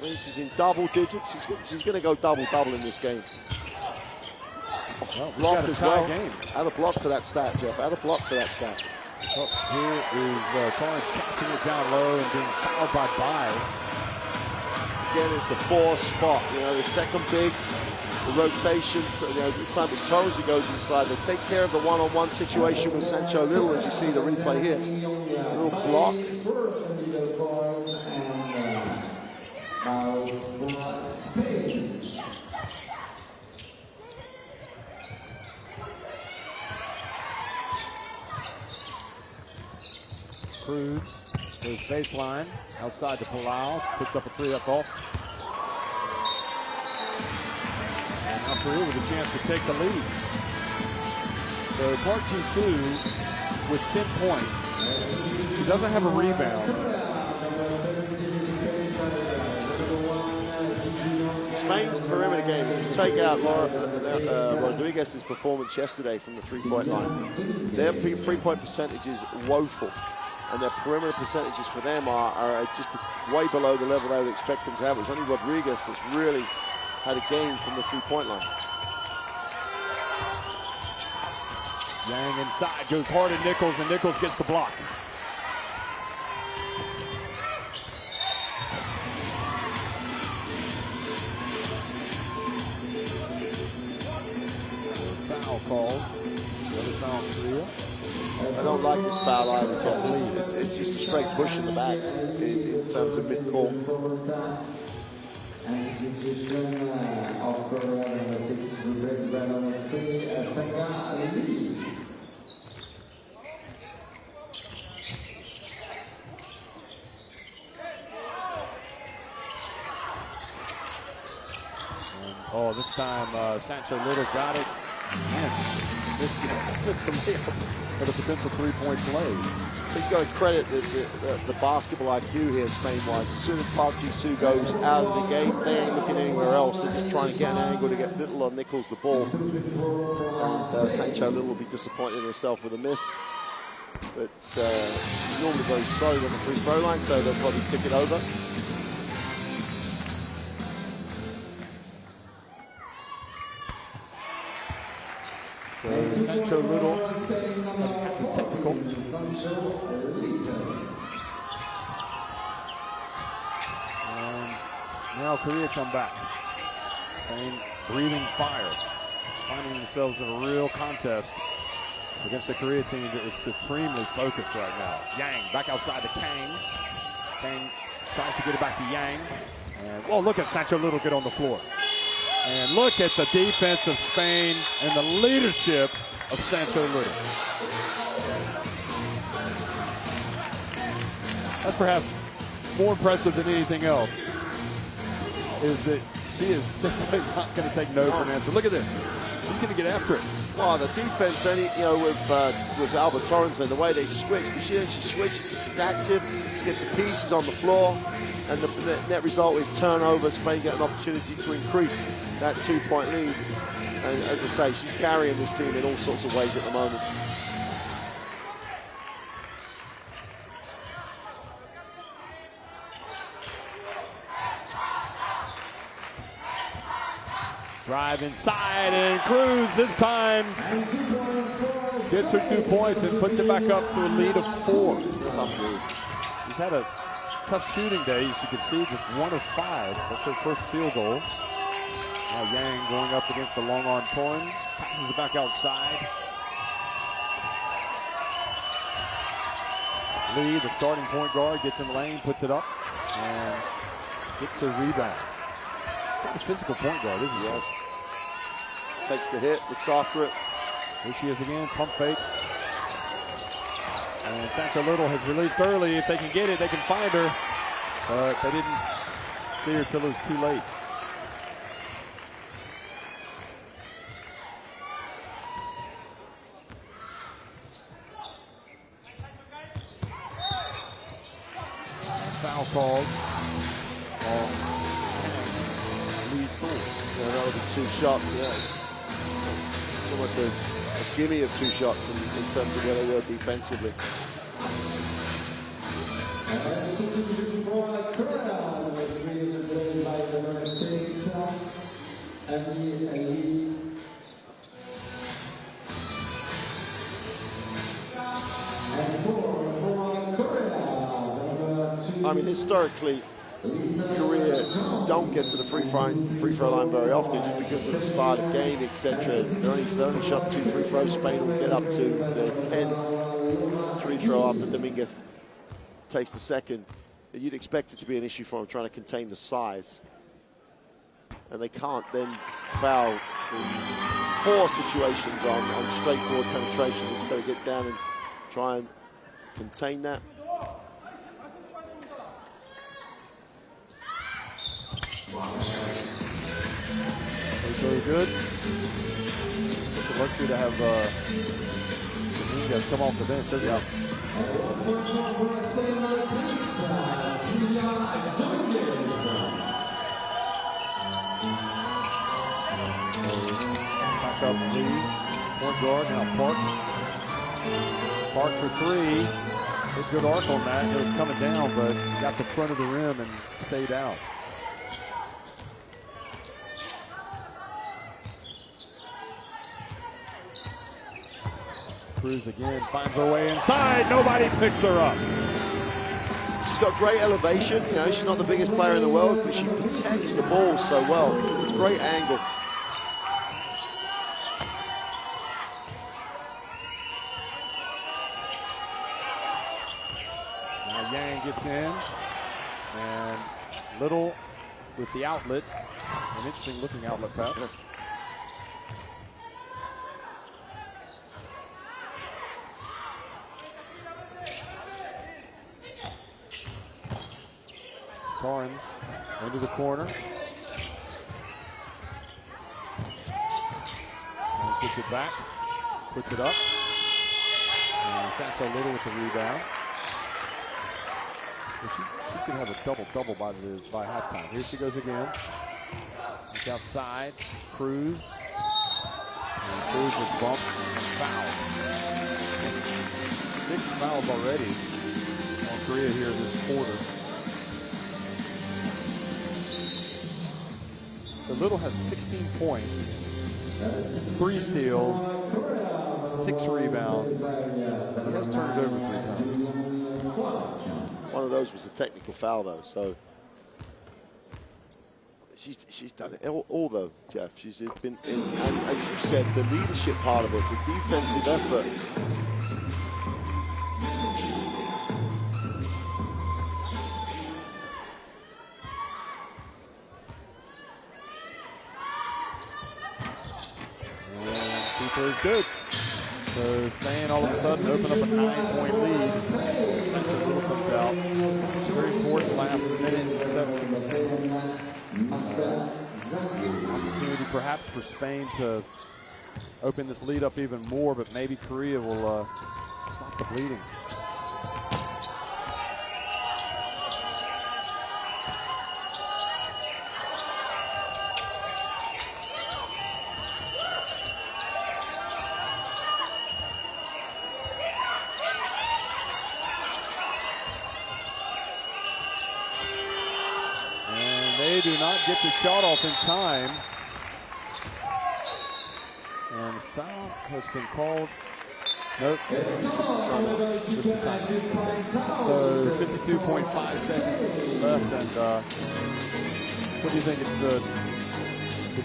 She's in double digits. She's going to go double-double in this game. Well, block as well. Game. Add a block to that stat, Jeff. Add a block to that stat. Well, here is Torrance catching it down low and being fouled by Bai. Again, it's the 4 spot. The second big the rotation. This time it's Torres who goes inside. They take care of the one-on-one situation with Sancho Little, as you see the replay here. A little block. Cruz goes baseline, outside to Palau, picks up a three, that's off. And now Peru with a chance to take the lead. So Park Ji-soo with 10 points. She doesn't have a rebound. Spain's perimeter game, if you take out Rodriguez's performance yesterday from the three-point line, their three-point percentage is woeful. And their perimeter percentages for them are just way below the level they would expect them to have. It's only Rodriguez that's really had a game from the three-point line. Yang inside, goes hard at Nichols, and Nichols gets the block. Foul called. The other foul on Korea. I don't like this foul either. It's just a straight push in the back in terms of mid-court. And substitution of Korea number 6 replaced by number 3, Sanga Lee. Oh, this time Sancho Little got it. Man, missed the layup for the potential three-point play. You've got to credit the basketball IQ here, Spain-wise. As soon as Park Ji-soo goes out of the game, they ain't looking anywhere else. They're just trying to get an angle to get Little on Nichols the ball. And Sancho Little will be disappointed in herself with a miss. But she's normally very solid on the free throw line, so they'll probably tick it over. So Sancho Little had the technical. And now Korea come back. Spain breathing fire, finding themselves in a real contest against the Korea team that is supremely focused right now. Yang back outside to Kang. Kang tries to get it back to Yang. And well, look at Sancho Little get on the floor. And look at the defense of Spain and the leadership of Sancho Little. That's perhaps more impressive than anything else, is that she is simply not going to take no for an answer. Look at this. She's going to get after it. Well, the defense, with Albert Torrens and the way they switch, but she switches, she's active, she gets a piece, she's on the floor. And the net result is turnover. Spain get an opportunity to increase that 2-point lead. And as I say, she's carrying this team in all sorts of ways at the moment. Drive inside, and Cruz this time gets her 2 points and puts it back up to a lead of 4. Tough move. He's had a tough shooting day, as you can see, just 1 of 5. That's her first field goal. Now Yang going up against the long arm Torrens, passes it back outside. Lee, the starting point guard, gets in the lane, puts it up, and gets the rebound. It's quite a physical point guard, isn't Yes. Takes the hit, looks after it. Here she is again, pump fake. And Sancho Little has released early. If they can get it, they can find her. But they didn't see her till it was too late. Foul called on Lee Sewell. Yeah, that would be 2 shots. Yeah. It's almost a gimme of 2 shots in terms of where they were defensively. I mean, historically, Korea don't get to the free throw line very often just because of the style of game, etc. They only shot 2 free throws. Spain will get up to the 10th free throw after Dominguez takes the second. You'd expect it to be an issue for them trying to contain the size. And they can't then foul in poor situations on straightforward penetration. They've got to get down and try and contain that. Very good. It's a luxury to have Dominguez come off the bench, isn't it? Back up Lee, point guard, now Park. Park for 3. A good arc on that. It was coming down, but got the front of the rim and stayed out. Cruz again, finds her way inside. Nobody picks her up. She's got great elevation. You know, she's not the biggest player in the world, but she protects the ball so well. It's a great angle. Now Yang gets in, and Little with the outlet. An interesting looking outlet pass. Torrens into the corner. Torrens gets it back, puts it up. And Sancho Little with the rebound. She could have a double-double by halftime. Here she goes again. Look outside, Cruz. And Cruz is bumped and fouled. 6 fouls already on Korea here this quarter. So Little has 16 points, 3 steals, 6 rebounds. She has turned it over 3 times. One of those was a technical foul, though. So she's done it all though, Jeff. She's been, and as you said, the leadership part of it, the defensive effort. Is good. So Spain all of a sudden open up a 9-point lead. Essentially Little comes out. Very important last minute and 17 seconds. Opportunity perhaps for Spain to open this lead up even more, but maybe Korea will stop the bleeding. They do not get the shot off in time. And foul has been called. Nope, just a time. So 52.5 seconds left. And what do you think? It's the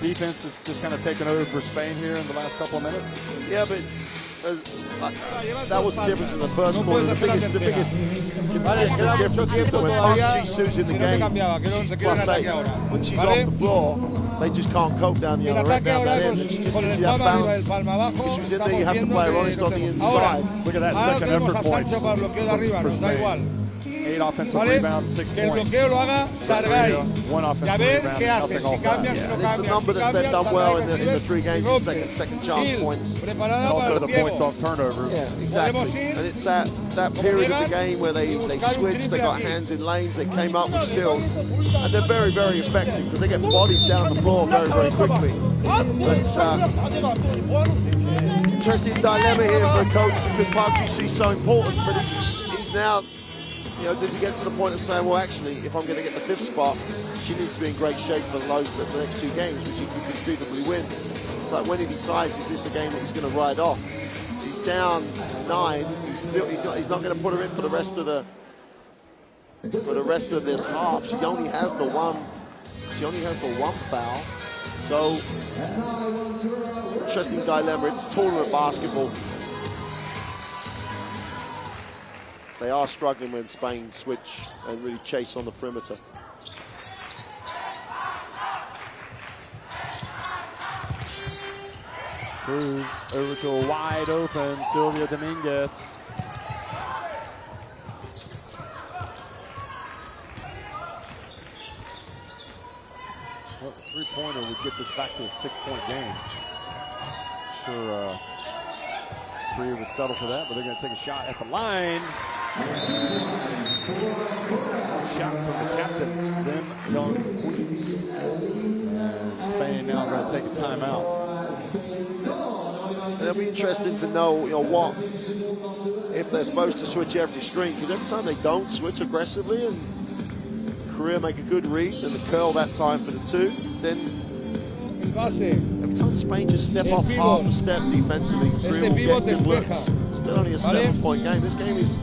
defense is just kind of taken over for Spain here in the last couple of minutes? Yeah, but that was the difference in the first quarter. The biggest consistent difference is that when Park Ji-soo's in the game, she's +8. When she's off the floor, they just can't cope down the other end, down that end, and she just gives you that balance. Because she was in there, you have to play her honest on the inside. Look at that second effort points for Spain. 8 offensive rebounds, 6 points. 1 offensive rebound, nothing offense. Yeah, and it's a number that they've done well in the 3 games in second chance points. And also the points off turnovers. Yeah, exactly. And it's that period of the game where they switched, they got hands in lanes, they came up with steals, and they're very, very effective because they get bodies down the floor very, very quickly. But interesting dilemma here for a coach because Park Ji-soo's so important, but he's now, you know, does he get to the point of saying, well, actually, if I'm going to get the 5th spot, she needs to be in great shape for the next 2 games, which he can conceivably win. It's like when he decides, is this a game that he's going to ride off? He's down 9. He's not going to put her in for the rest of the for the rest of this half. She only has the one foul. So, interesting dilemma. It's tournament basketball. They are struggling when Spain switch and really chase on the perimeter. Cruz over to a wide open Sylvia Dominguez. Well, the three-pointer would get this back to a 6-point game. Sure, Korea would settle for that, but they're going to take a shot at the line. Shot from the captain, Lim Young-Hui. And Spain now going to take a timeout. And it'll be interesting to know, what if they're supposed to switch every string, because every time they don't switch aggressively and Korea make a good read and the curl that time for the two, then every time Spain just step off half a step defensively, Korea will get good looks. Still only a 7-point game. This game is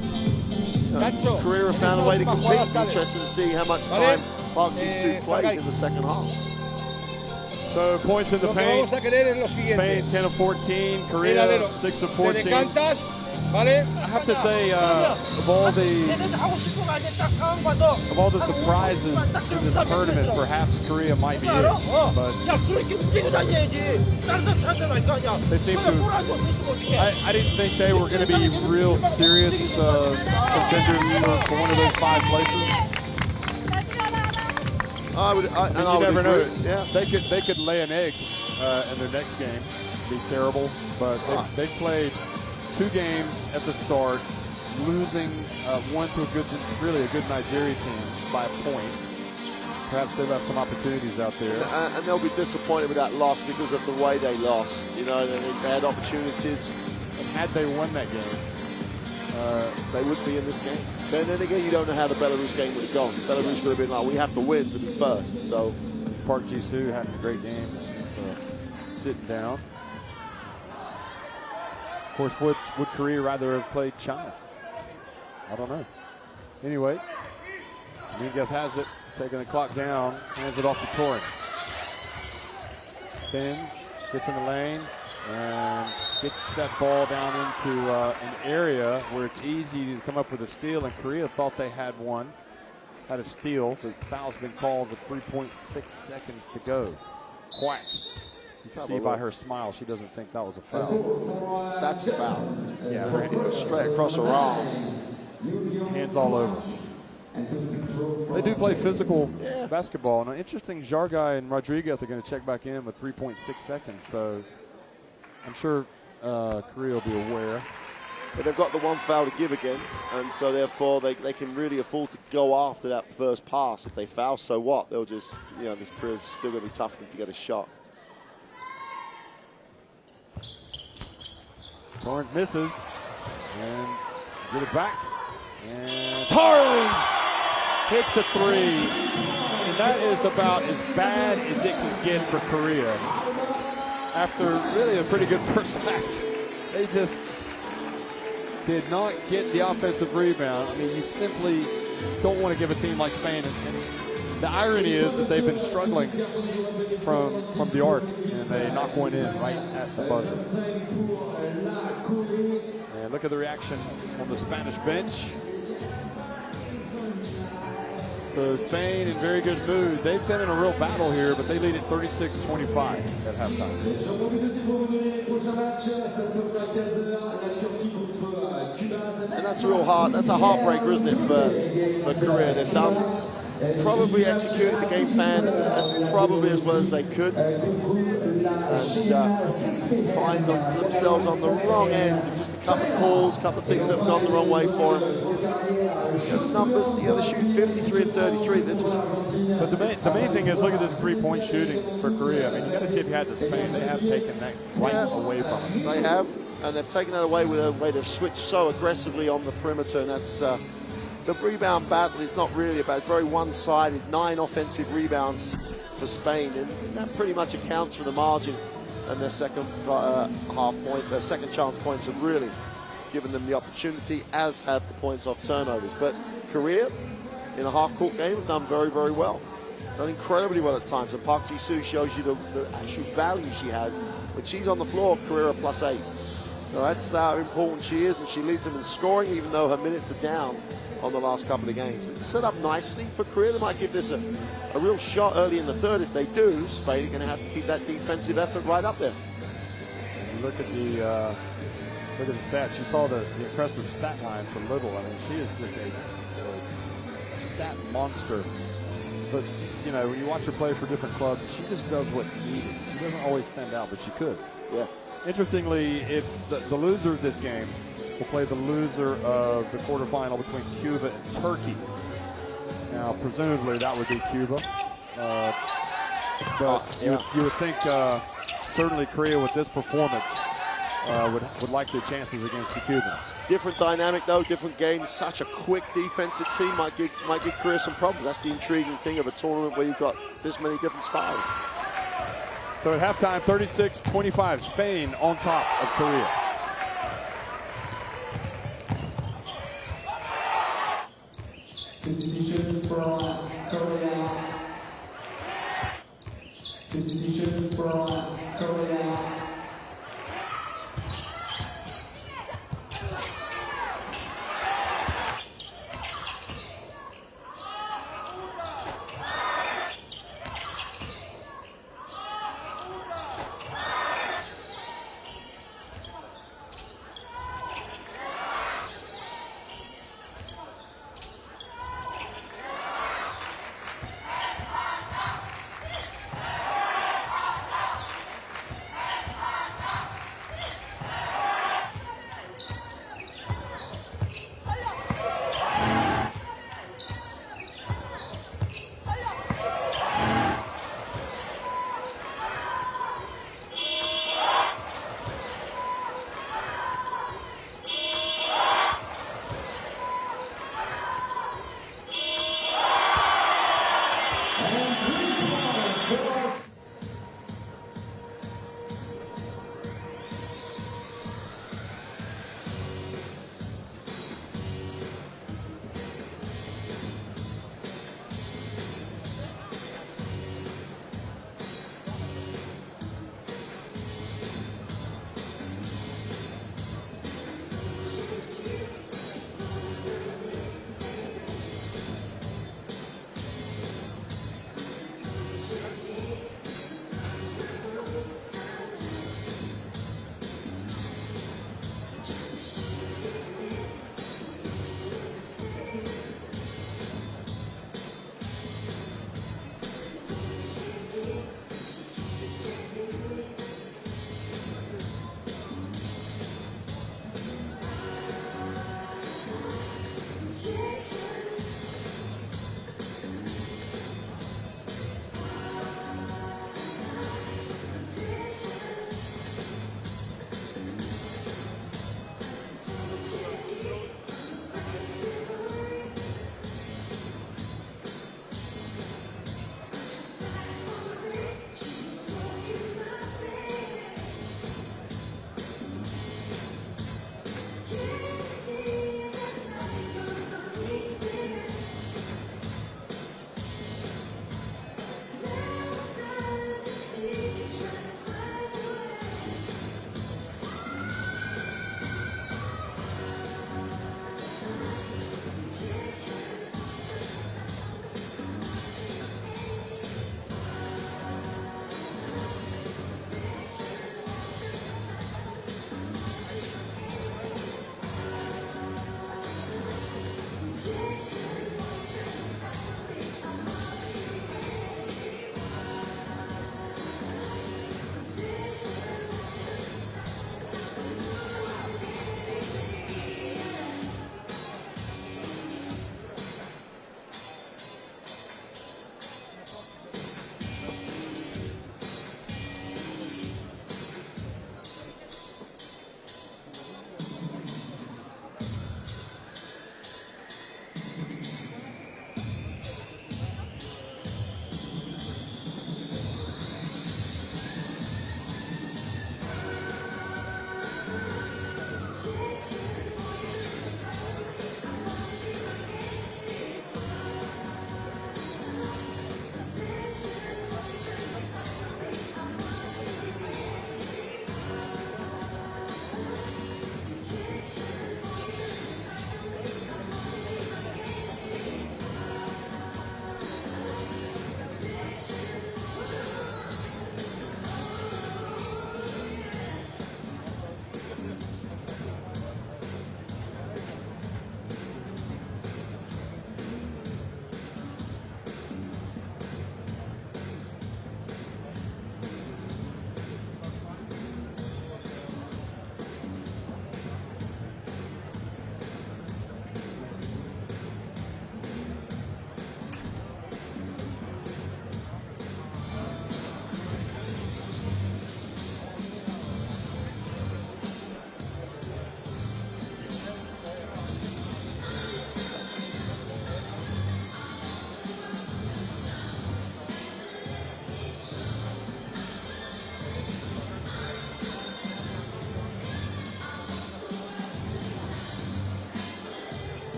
Korea have found a way to compete. Interesting to see how much time Park Ji-soo plays in the second half. So points in the paint. Spain 10 of 14, Korea 6 of 14. I have to say, of all the surprises in this tournament, perhaps Korea might be it. But they seem to. I didn't think they were going to be real serious contenders for one of those 5 places. You never know. Yeah. They could lay an egg in their next game, be terrible. But they played 2 games at the start, losing one to a good Nigeria team by a point. Perhaps they left some opportunities out there. And they'll be disappointed with that loss because of the way they lost. They had opportunities. And had they won that game, they would be in this game. Then again, you don't know how the Belarus game would have gone. Belarus would have been like, we have to win to be first. So, Park Ji-soo having a great game, just sitting down. Of course, would Korea rather have played China? I don't know. Anyway, Dominguez has it, taking the clock down, hands it off to Torrance. Spins, gets in the lane, and gets that ball down into an area where it's easy to come up with a steal, and Korea thought they had a steal. The foul's been called with 3.6 seconds to go. Quack. You can see by her smile, she doesn't think that was a foul. That's a foul. Yeah, right. Straight across her arm. Hands all over. They do play physical basketball. And interesting, Jargai and Rodriguez are going to check back in with 3.6 seconds. So I'm sure Korea will be aware. But they've got the one foul to give again, and so therefore they can really afford to go after that first pass. If they foul, so what? They'll just, this Korea's still going to be tough for them to get a shot. Torrance misses, and get it back. And Torrance hits a 3. And that is about as bad as it can get for Korea. After really a pretty good first half, they just did not get the offensive rebound. I mean, you simply don't want to give a team like Spain. And the irony is that they've been struggling from the arc, and they knock one in right at the buzzer. And look at the reaction on the Spanish bench. So Spain in very good mood. They've been in a real battle here, but they lead at 36-25 at halftime. And that's real hard. That's a heartbreaker, isn't it, for Korea? They've done probably executed the game plan probably as well as they could, and find themselves on the wrong end. Just a couple of calls, a couple of things that have gone the wrong way for them. The numbers, they're shooting 53 and 33. They're just. But the main thing is, look at this three-point shooting for Korea. I mean, you got to tip your hat to Spain. They have taken that away from them. They have, and they've taken that away with a way they've switched so aggressively on the perimeter, and that's. The rebound battle is not really about, it's very one-sided, 9 offensive rebounds for Spain, and that pretty much accounts for the margin, and their second their second chance points have really given them the opportunity, as have the points off turnovers. But Korea, in a half-court game have done very, very well. Done incredibly well at times. And Park Ji-soo shows you the actual value she has. When she's on the floor, career of +8. So that's how important she is, and she leads them in scoring, even though her minutes are down on the last couple of games. It's set up nicely for Korea. They might give this a real shot early in the third. If they do, Spain are going to have to keep that defensive effort right up there. Look at the stats. You saw the impressive stat line for Little. I mean, she is just a stat monster. But, you know, when you watch her play for different clubs, she just does what's needed. She doesn't always stand out, but she could. Yeah. Interestingly, if the loser of this game will play the loser of the quarterfinal between Cuba and Turkey. Now, presumably, that would be Cuba. But you would think certainly Korea, with this performance, would like their chances against the Cubans. Different dynamic, though, different game. Such a quick defensive team might give Korea some problems. That's the intriguing thing of a tournament where you've got this many different styles. So at halftime, 36-25, Spain on top of Korea. Substitution from Korea. Substitution from Korea.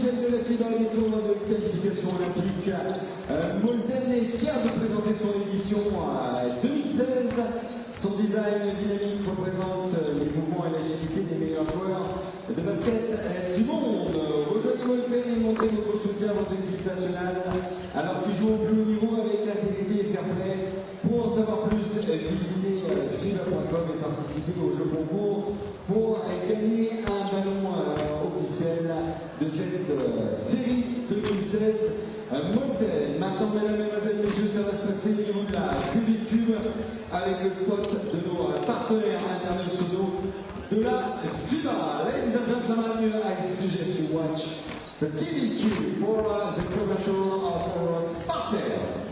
officielle de la FIBA des tournois de qualification olympique. Molten est fier de présenter son édition 2016. Son design dynamique représente les mouvements et l'agilité des meilleurs joueurs de basket du monde. Aujourd'hui, Molten est montré notre soutien à votre équipe nationale alors qu'il joue au plus haut niveau avec intégrité et fair play. Pour en savoir plus, visitez FIBA.com et participez au jeu concours pour gagner un ballon officiel de cette série 2016 Molten. Maintenant, mesdames, mesdemoiselles, messieurs, ça va se passer au niveau de la TV Cube avec le spot de nos partenaires internationaux de la FIBA. Ladies and gentlemen, I suggest you watch the TV Cube for the commercial of our partners.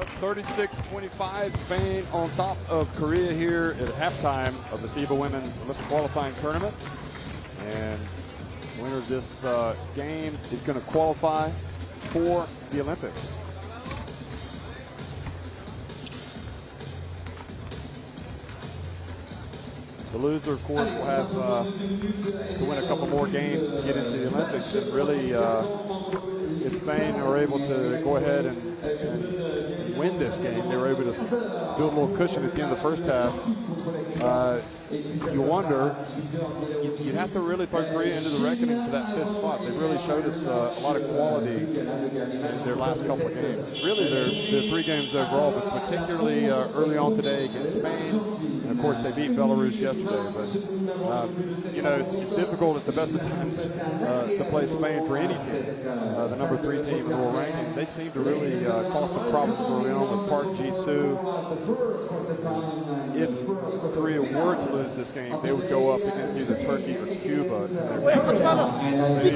Up 36-25, Spain on top of Korea here at halftime of the FIBA Women's Olympic Qualifying Tournament. And the winner of this game is going to qualify for the Olympics. The loser, of course, will have to win a couple more games to get into the Olympics. And really, if Spain are able to go ahead and win this game. They were able to build a little cushion at the end of the first half. You wonder, you'd have to really throw Korea into the reckoning for that 5th spot. They've really showed us a lot of quality in their last couple of games. Really, their 3 games overall, but particularly early on today against Spain. And of course, they beat Belarus yesterday. But, you know, it's difficult at the best of times to play Spain for any team. The number 3 team in the world ranking. They seem to really cause some problems early on with Park Ji-soo. If Korea were to lose this game, they would go up against either Turkey or Cuba in their next game.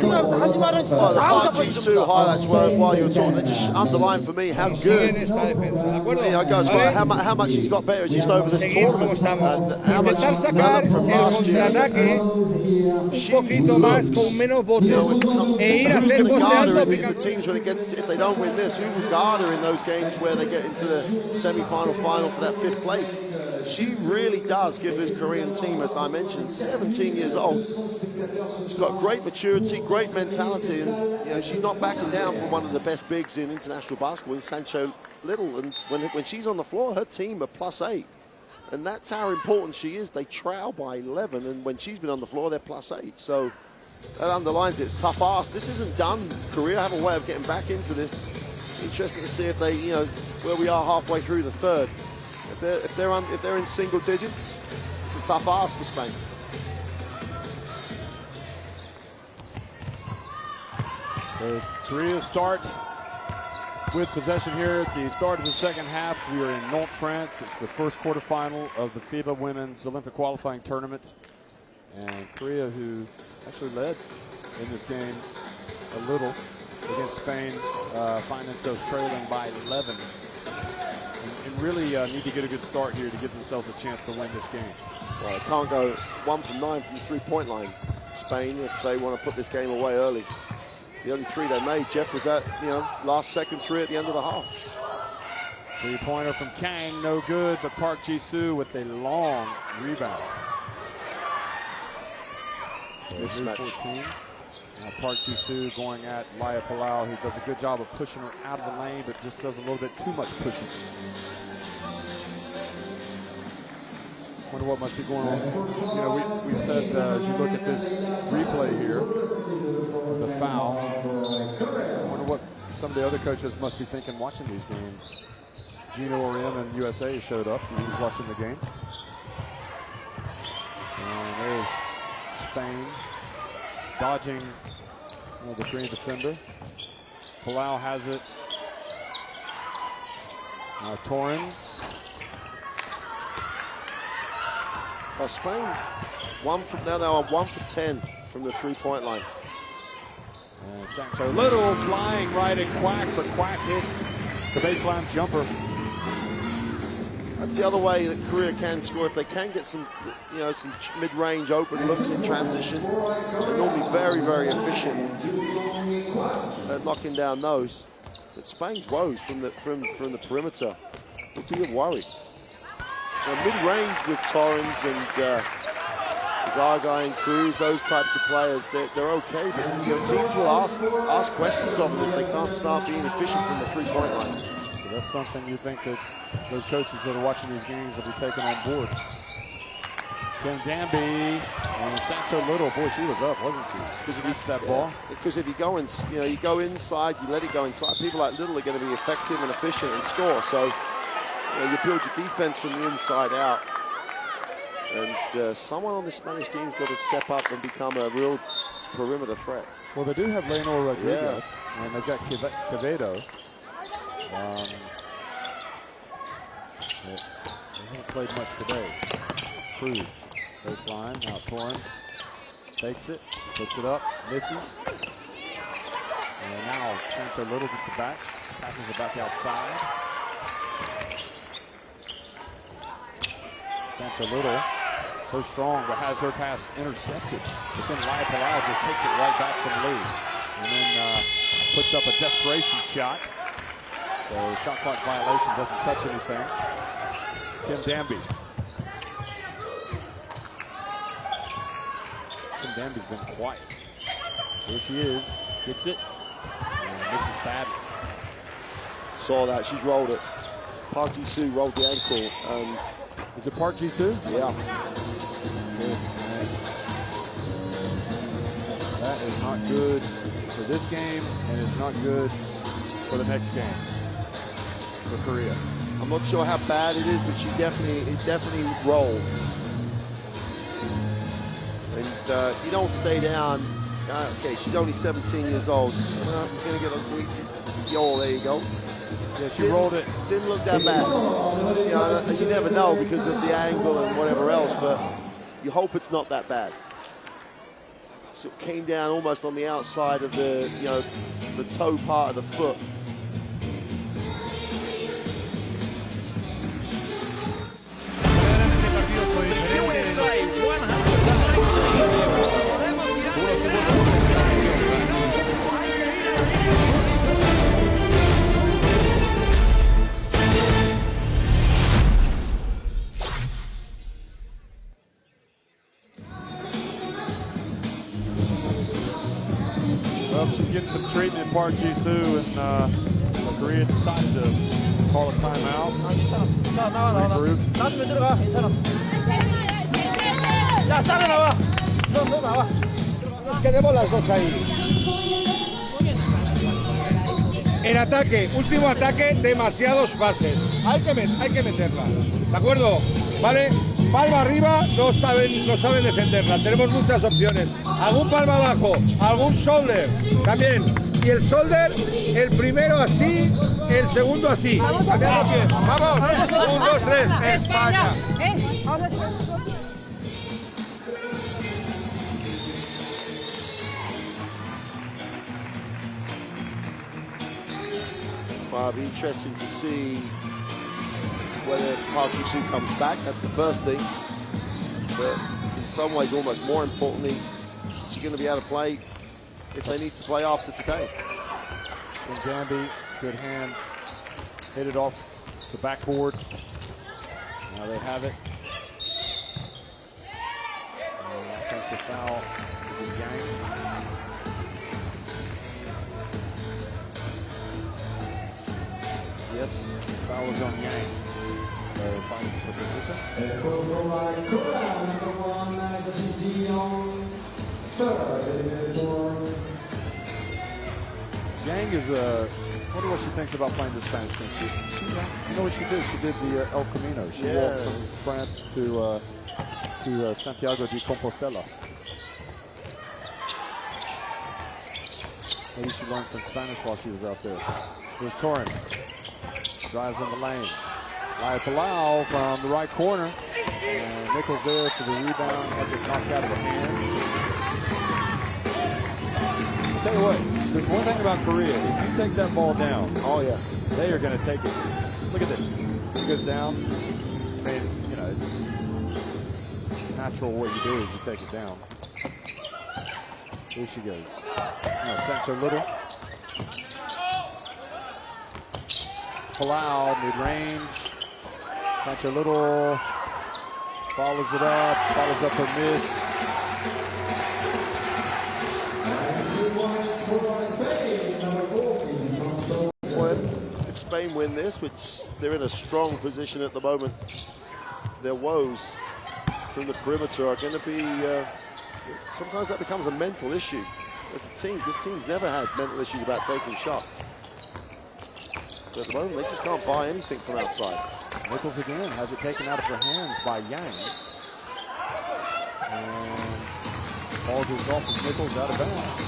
Oh, the Park Ji-soo highlights while you were talking, they just underline for me how good. You know, it goes for how much he's got better just over this tournament and how much he's developed from last year. She looks, you know, who's going to guard her in the teams when it gets to, if they don't win this, who will guard her in those games where they get into the semi-final, final for that 5th place? She really does give this Korean team a dimension. 17 years old. She's got great maturity, great mentality, and you know, she's not backing down from one of the best bigs in international basketball, Sancho Little. And when she's on the floor, her team are +8. And that's how important she is. They trail by 11, and when she's been on the floor, they're +8. So that underlines it. It's tough ask. This isn't done. Korea have a way of getting back into this. Interesting to see if they, you know, where we are halfway through the 3rd. If they're in single digits, it's a tough ask for Spain. So Korea start with possession here at the start of the 2nd half. We are in Nantes, France. It's the first quarterfinal of the FIBA Women's Olympic Qualifying Tournament. And Korea, who actually led in this game a little against Spain, find themselves trailing by 11. And really need to get a good start here to give themselves a chance to win this game. Well, they can't go 1 from 9 from the 3-point line, Spain, if they want to put this game away early. The only 3 they made, Jeff, was that, you know, last second 3 at the end of the half. 3-pointer from Kang, no good, but Park Ji-soo with a long rebound. Mismatch. 14. Park Ji-soo going at Laya Palau, who does a good job of pushing her out of the lane, but just does a little bit too much pushing. Wonder what must be going on. You know, we've said as you look at this replay here, the foul. I wonder what some of the other coaches must be thinking watching these games. Gino Orim and USA showed up. He was watching the game. And there's Spain dodging the Korean defender. Palau has it. Torrens. Spain, 1 from now. They are 1 for 10 from the 3-point line. And Sancho Little flying right at Quack, but Quack hits the baseline jumper. That's the other way that Korea can score. If they can get some, you know, some mid-range open looks in transition, they're normally very, very efficient at knocking down those. But Spain's woes from the perimeter would be a worry. Mid-range with Torrens and Zagai and Cruz, those types of players, they're okay, but you know, teams will ask questions of them if they can't start being efficient from the 3-point line. So that's something you think that those coaches that are watching these games will be taking on board. Kim Danby and Sancho Little, boy, she was up, wasn't she? Because he reached that ball. Because if you go in, you know, you go inside, you let it go inside. People like Little are going to be effective and efficient and score. So you know, you build your defense from the inside out. And someone on the Spanish team's got to step up and become a real perimeter threat. Well, they do have Leonor Rodriguez, and they've got Quevedo. They haven't played much today. Cruz, baseline, now Torrens takes it, puts it up, misses. And now Sancho Little gets it back, passes it back outside. Sancho Little, so strong, but has her pass intercepted. But then Laya Palau just takes it right back from Lee. And then puts up a desperation shot. So shot clock violation, doesn't touch anything. Kim Danby. Kim Danby's been quiet. Here she is, gets it, and misses badly. Saw that, she's rolled it. Park Ji-soo rolled the ankle. And is it Park Ji-soo? Yeah. That is not good for this game, and it's not good for the next game for Korea. I'm not sure how bad it is, but it definitely rolled. And you don't stay down. Okay, she's only 17 years old. I'm gonna get a yo, there you go. Yeah, she rolled it. Didn't look that bad. You know, you never know because of the angle and whatever else, but you hope it's not that bad. So it came down almost on the outside of the, you know, the toe part of the foot. Well, she's getting some treatment, Park Ji-soo, and Korea decided to call a timeout. Regroup. 나중에 들어가. 괜찮아. 야, 잘라 나와. 너 나와. Quedemos las dos ahí. En ataque, último ataque, demasiados pases. Hay que meterla. ¿De acuerdo? ¿Vale? Palma arriba, no saben defenderla. Tenemos muchas opciones. Algún palma abajo, algún shoulder también. Y el shoulder, el primero así, el segundo así. Cambiar los pies. Vamos. 1, 2, 3. España. Well, it'll be interesting to see whether Park Ji-soo comes back. That's the first thing. But in some ways, almost more importantly, is she going to be able to play if they need to play after today? And Danby, good hands, hit it off the backboard. Now they have it. Offensive foul with Yang. Yes, foul is on Yang. So fighting for position. Yang is I wonder what she thinks about playing the Spanish team. You know what she did? She did the El Camino. She walked from France to Santiago de Compostela. Maybe she learned some Spanish while she was out there. Here's Torrance. Drives in the lane. Laya Palau from the right corner. And Nichols there for the rebound. Has it knocked out of her hands. I'll tell you what, there's one thing about Korea. If you take that ball down, Oh, yeah. they are going to take it. Look at this. It goes down. I mean, you know, it's natural what you do is you take it down. Here she goes. Now, Sancho Little. Palau, mid-range. Sancho Little follows it up, follows up her miss. If Spain win this, which they're in a strong position at the moment, their woes from the perimeter are going to be, sometimes that becomes a mental issue. As a team, this team's never had mental issues about taking shots. But at the moment, they just can't buy anything from outside. Nichols again has it taken out of her hands by Yang. And ball goes off of Nichols out of bounds.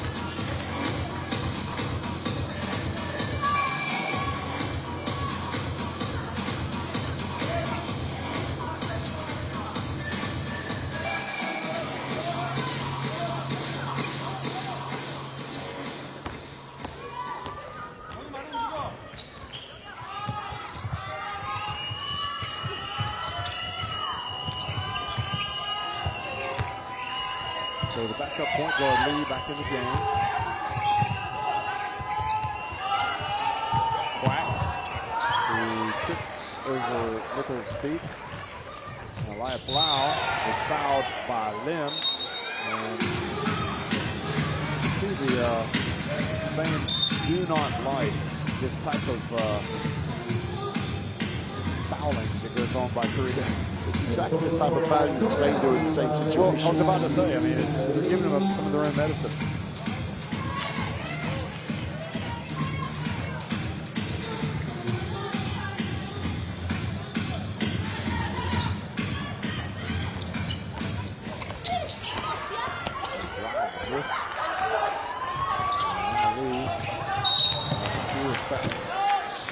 So the backup point guard Lee back in the game. Quack, who trips over Nichols' feet. And Laya Palau is fouled by Lim. And you see the Spain do not like this type of fouling that goes on by Korea. It's exactly the type of fouling that Spain do in the same situation. Well, I was about to say, I mean, it's giving them some of their own medicine.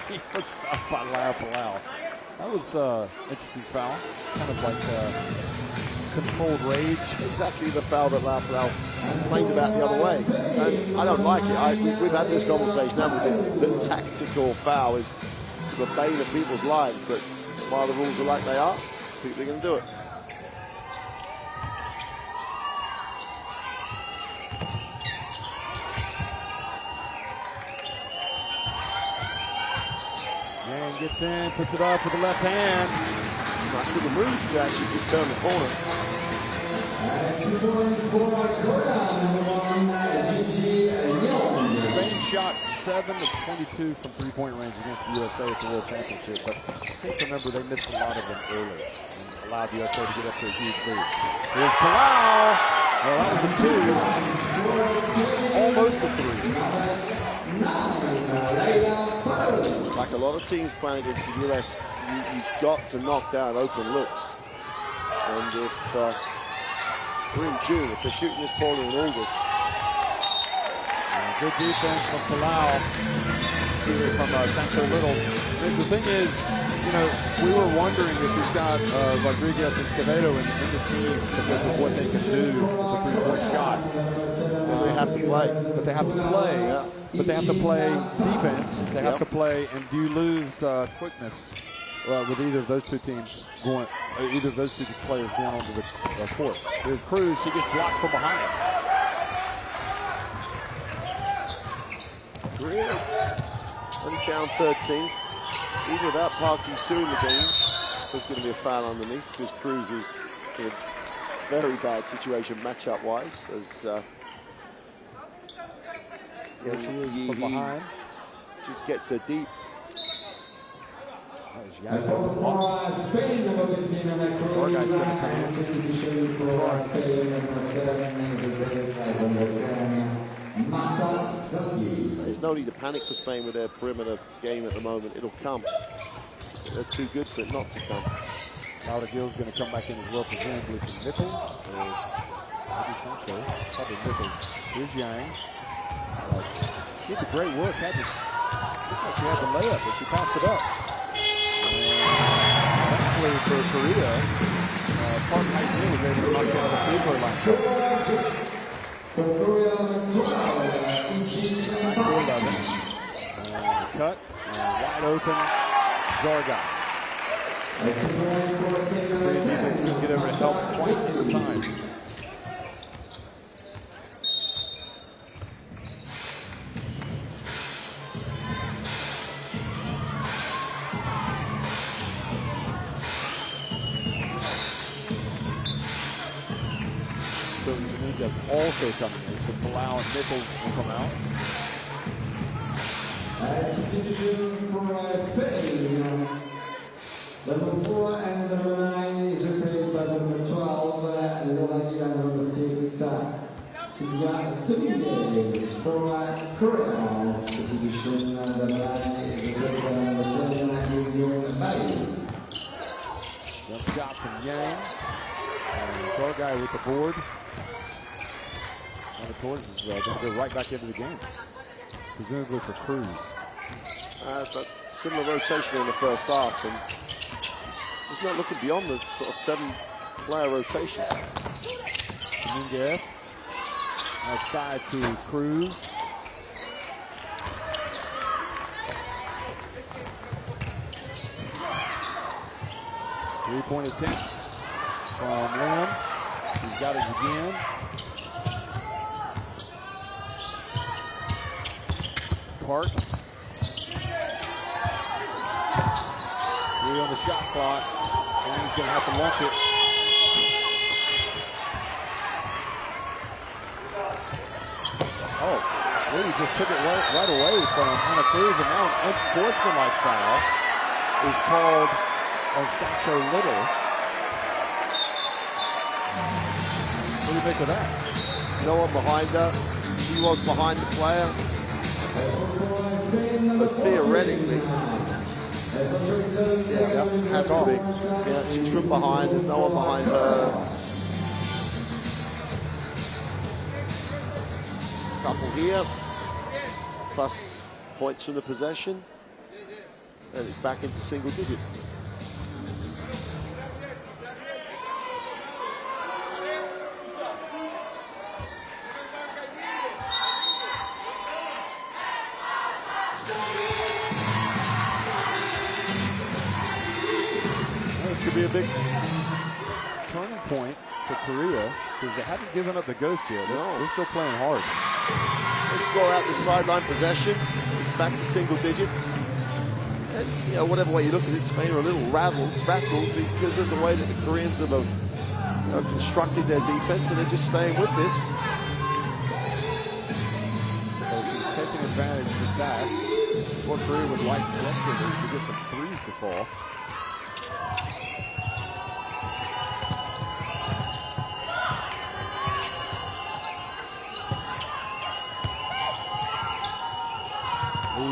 She was fouled by Palau. That was interesting foul, kind of like controlled rage. Exactly the foul that Lau complained about the other way. And I don't like it. We've had this conversation, haven't we? The tactical foul is the bane of people's lives, but while the rules are like they are, people are going to do it. And gets in, puts it up with the left hand. Nice little move to actually just turn the corner. Spain shot 7 of 22 from three-point range against the USA at the World Championship, but I seem to remember they missed a lot of them early and allowed the USA to get up to a huge lead. Here's Palau. Well, that was a 2. Almost a 3. Like a lot of teams playing against the US, you've got to knock down open looks. And if we're in June, if they're shooting this poorly in August. Good defense from Palau. From Sancho Little. The thing is, you know, we were wondering if he's got Rodriguez and Quevedo in the team because of what they can do with the three-point shot. And they have to play. But they have to play. Yeah. But they have to play defense. They have to play, and do you lose quickness with either of those two teams going, either of those two players going onto the court? There's Cruz. He gets blocked from behind. Really? Only down 13. Even without Park Ji-soo in the game, there's going to be a foul underneath because Cruz was in a very bad situation matchup-wise. As There she is from behind. Just gets her deep. That was Yang with the block. Spain, number 15, and Our guy's going to come in. There's no need to panic for Spain with their perimeter game at the moment. It'll come. They're too good for it not to come. Lauda Gill's going to come back in as well, presumably from Nichols, or maybe Sancho, probably Nichols. Here's Yang. Did the great work. Looked like she had the layup, but she passed it up. And thankfully for Korea, Park Ji-soo was able to knock down the free throw line. 9-11. Cut. Wide open. Zorga. Korean defense couldn't get over to help quite in time. So Unique also coming in. So Palau and Nichols will come out. Substitution for Spain. Number 4 and number 9 is replaced by number 12, Lola number 6, Silvia Dominguez for Korea. Substitution number 9 is replaced by number 12, Bai. Jump shot from Yang. And Zorgai with the board. And of course, is going to go right back into the game. Presumably for Cruz. But similar rotation in the first half, and just not looking beyond the sort of 7-player rotation. Dominguez outside to Cruz. Three-point attempt from Lim. He's got it again. Park. 3 on the shot clock. James going to have to launch it. Oh, really just took it right away from Ana Cruz, and now an unsportsmanlike foul is called on Sancho Little. What do you make of that? No one behind her. She was behind the player. So theoretically, yeah, has to be. Yeah, she's from behind. There's no one behind her. Couple here, plus points from the possession, and it's back into single digits. This could be a big turning point for Korea because they haven't given up the ghost yet. They're still playing hard. They score out this sideline possession. It's back to single digits. And, you know, whatever way you look at it, Spain are a little rattled because of the way that the Koreans have constructed their defense, and they're just staying with this. So she's taking advantage of that. What Korea would like desperately to get some threes to fall.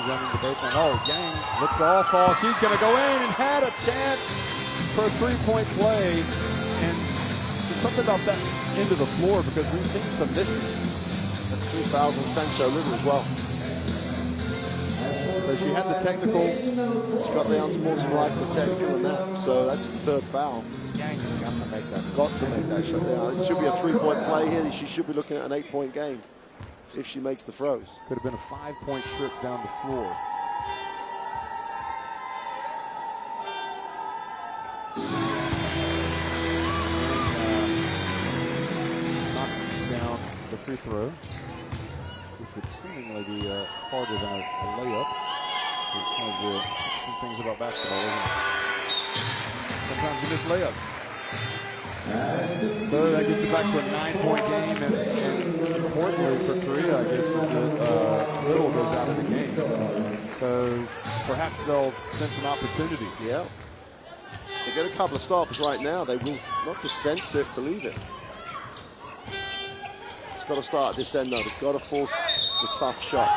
Running the baseline. Oh, Yang looks awful. She's going to go in and had a chance for a three-point play. And there's something about that end of the floor because we've seen some misses. That's 3 fouls on Sancho Little as well. So she had the technical. She's got the unsportsmanlike, the technical and that. So that's the third foul. Yang has got to make that. Got to make that shot down. It should be a 3-point play here. She should be looking at an 8-point game if she makes the throws. Could have been a 5-point trip down the floor. Knocks down the free throw, which would seemingly be harder than a layup. It's one of the interesting things about basketball, isn't it? Sometimes you miss layups. So that gets it back to a 9-point game, and importantly for Korea, I guess, is that Little goes out of the game. So perhaps they'll sense an opportunity. Yeah. They get a couple of stops right now. They will not just sense it, believe it. It's got to start at this end, though. They've got to force the tough shot.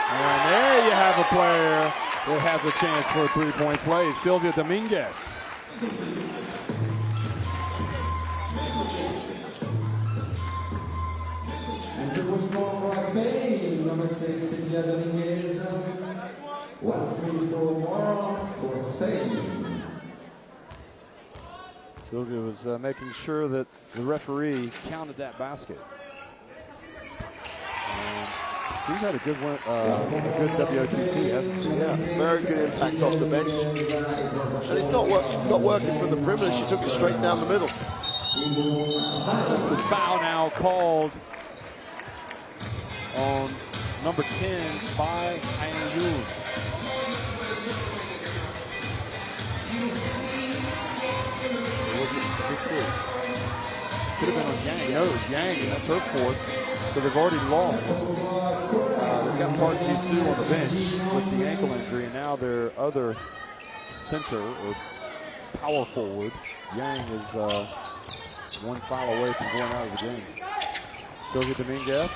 And there you have a player that has a chance for a three-point play, Sylvia Dominguez. And to win for Spain, number 6, Sylvia Dominguez. 1 free throw more for Spain. Sylvia was making sure that the referee counted that basket. And she's had a good one, a good WOQT, hasn't she? Yeah, very good impact off the bench. And it's not working from the perimeter. She took it straight down the middle. Offensive foul now called on number 10 by Aiyun. Could have been on Yang. No, it was Yang, and that's her fourth. So they've already lost. They've got Park Ji-soo on the bench with the ankle injury, and now their other center or power forward, Yang, is one foul away from going out of the game. Sylvia Dominguez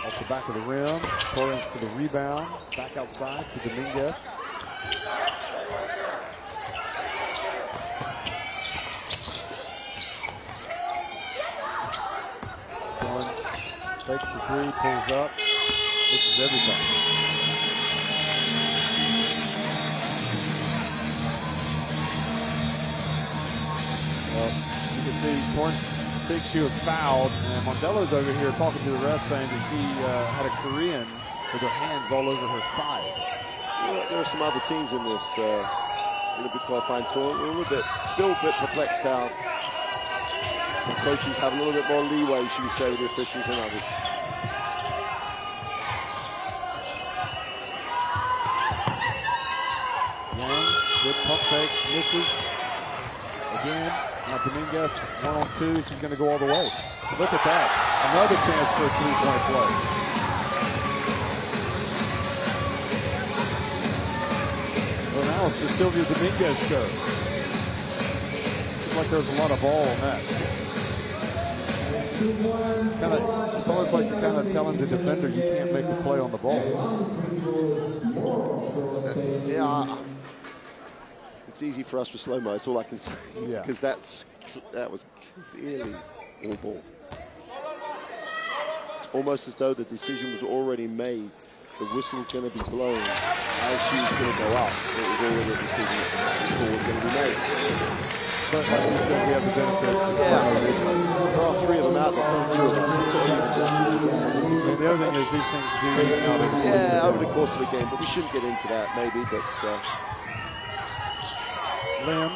off the back of the rim. Torrance to the rebound. Back outside to Dominguez. Takes the three, pulls up. This is everything. Well, you can see Torrance thinks she was fouled, and Mondello's over here talking to the ref saying that she had a Korean with her hands all over her side. There are some other teams in this Olympic qualifying tournament. Still a bit perplexed how some coaches have a little bit more leeway, should we say, with the officials than others. Yang, good pump fake, misses. Again, now Dominguez, 1-on-2, she's going to go all the way. Look at that, another chance for a three-point play. Well, now it's the Sylvia Dominguez show. like there's a lot of ball on that. It's almost like you're kind of telling the defender you can't make a play on the ball. Yeah, it's easy for us with slow-mo. That's all I can say. Yeah. Because that was clearly all ball. It's almost as though the decision was already made. The whistle was going to be blown as she was going to go up. It was already a decision that the call was going to be made. But like you said, we have the benefit. Yeah, there are 3 of them out, there's only 2 of us. And the other thing is these things do over the course of the game, but we shouldn't get into that maybe. But Lim,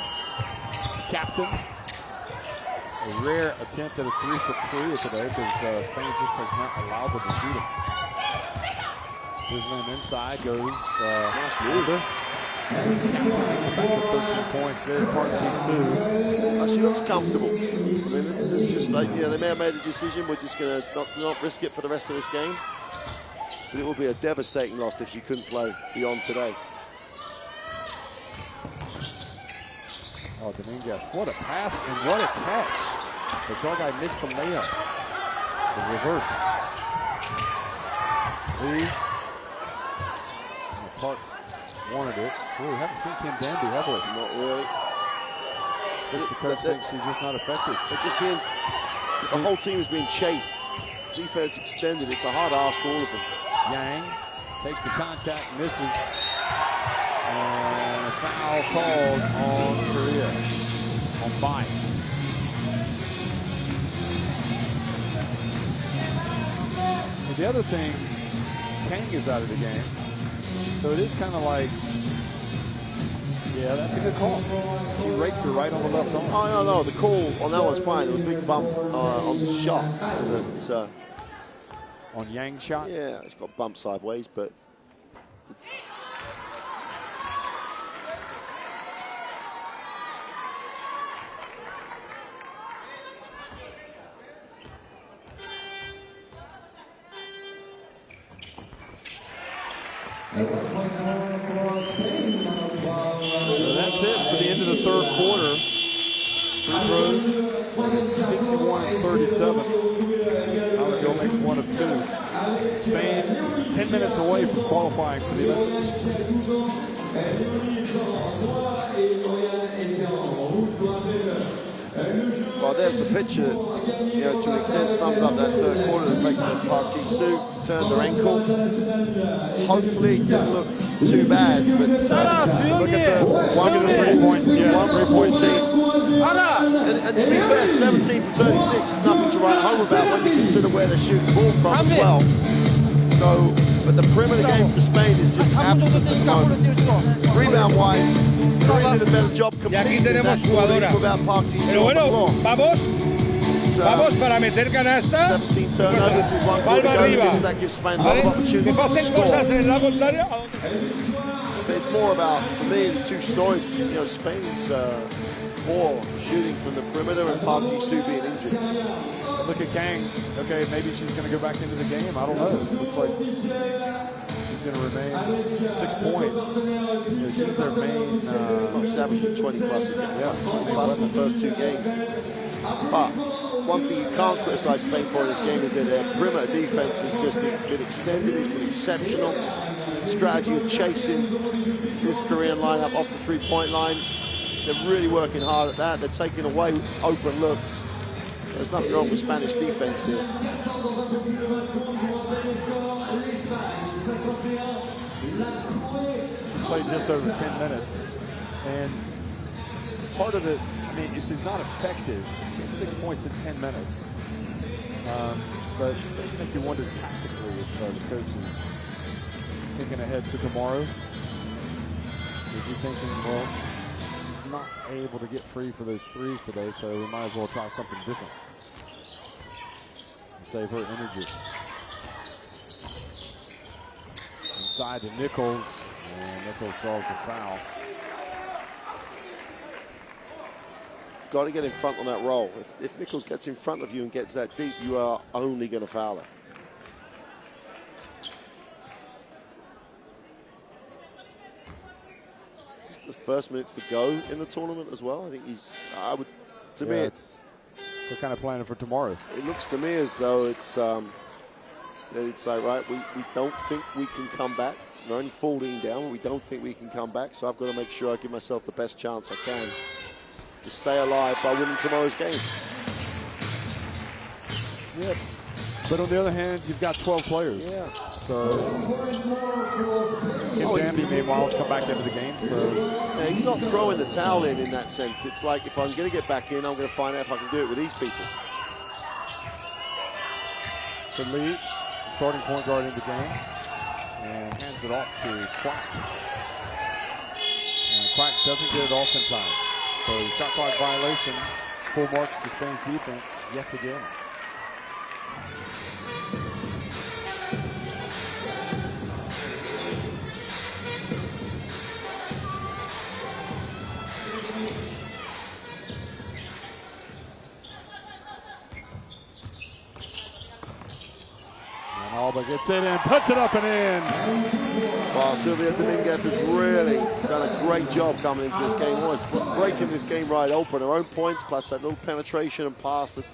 captain. A rare attempt at a 3 for Korea today because Spain just has not allowed them to shoot it. Here's Lim inside, goes nice move. Captain makes it back to 13 points. There's Park Ji-soo. She looks comfortable. I mean, it's just like, yeah, they may have made a decision. We're just going to not risk it for the rest of this game. But it will be a devastating loss if she couldn't play beyond today. Oh, Dominguez, what a pass and what a catch. The short guy missed the layup. The reverse. Lee. Park wanted it. Oh, we haven't seen Kim Danby, have we? Not really. Just the coach thinks she's just not effective. They're just being, the whole team is being chased. Defense extended. It's a hard ask for all of them. Yang takes the contact, misses. And a foul called on Korea. On Bai. And the other thing, Kang is out of the game. So it is kind of like, yeah, that's a good call. She raked her right on the left arm. Oh, no, the call on that one's fine. There was a big bump on the shot. That, on Yang's shot? Yeah, it's got bumped sideways, but... So that's it for the end of the 3rd quarter. Free throws, 51-37. Alabama makes 1 of 2. Spain 10 minutes away from qualifying for the Olympics. Well, there's the picture that, to an extent sums up that 3rd quarter. The fact that Park Ji-soo turned her ankle. Hopefully it didn't look too bad, but look at the 3-point lead. And to be fair, 17 from 36 is nothing to write home about when you consider where they're shooting the ball from as well. So, but the perimeter game for Spain is just absent at the moment. Rebound-wise, Korea did a better job completing that without Park Ji-soo on the floor. Vamos para meter canasta. 17 turnovers with 1 quarter to go. That gives Spain a lot of opportunities to score. But it's more about, for me, the 2 stories. Spain's more shooting from the perimeter and Park Ji-soo being injured. Look at Kang. Okay, maybe she's going to go back into the game. I don't know. It looks like she's going to remain 6 points. She's their main. She's averaging 20 plus again. Yeah, 20 plus in the first 2 games. But one thing you can't criticize Spain for in this game is that their perimeter defense has just been extended. It's been exceptional. The strategy of chasing this Korean lineup off the 3-point line, they're really working hard at that. They're taking away open looks. So there's nothing wrong with Spanish defense here. She's played just over 10 minutes. And part of it, I mean, she's not effective. She had 6 points in 10 minutes. But it does make you wonder tactically if the coach is thinking ahead to tomorrow. Is he thinking, well, she's not able to get free for those 3s today, so we might as well try something different and save her energy. Inside to Nichols, and Nichols draws the foul. Got to get in front on that roll. If Nichols gets in front of you and gets that deep, you are only going to foul her. Is this the first minutes to go in the tournament as well? I think To me, it's they're kind of planning for tomorrow. It looks to me as though it's like, right, we don't think we can come back. We're only 14 down. We don't think we can come back. So I've got to make sure I give myself the best chance I can to stay alive by winning tomorrow's game. Yeah. But on the other hand, you've got 12 players. Yeah. So Kim Danby, meanwhile, has come back into the game. So yeah, he's not throwing the towel in that sense. It's like, if I'm going to get back in, I'm going to find out if I can do it with these people. So Lee, starting point guard in the game, and hands it off to Quack. And Quack doesn't get it off in time. So shot clock violation, full marks to Spain's defense yet again. Alba gets it in, puts it up and in. Well, Silvia Dominguez has really done a great job coming into this game, almost breaking this game right open. Her own points, plus that little penetration and pass that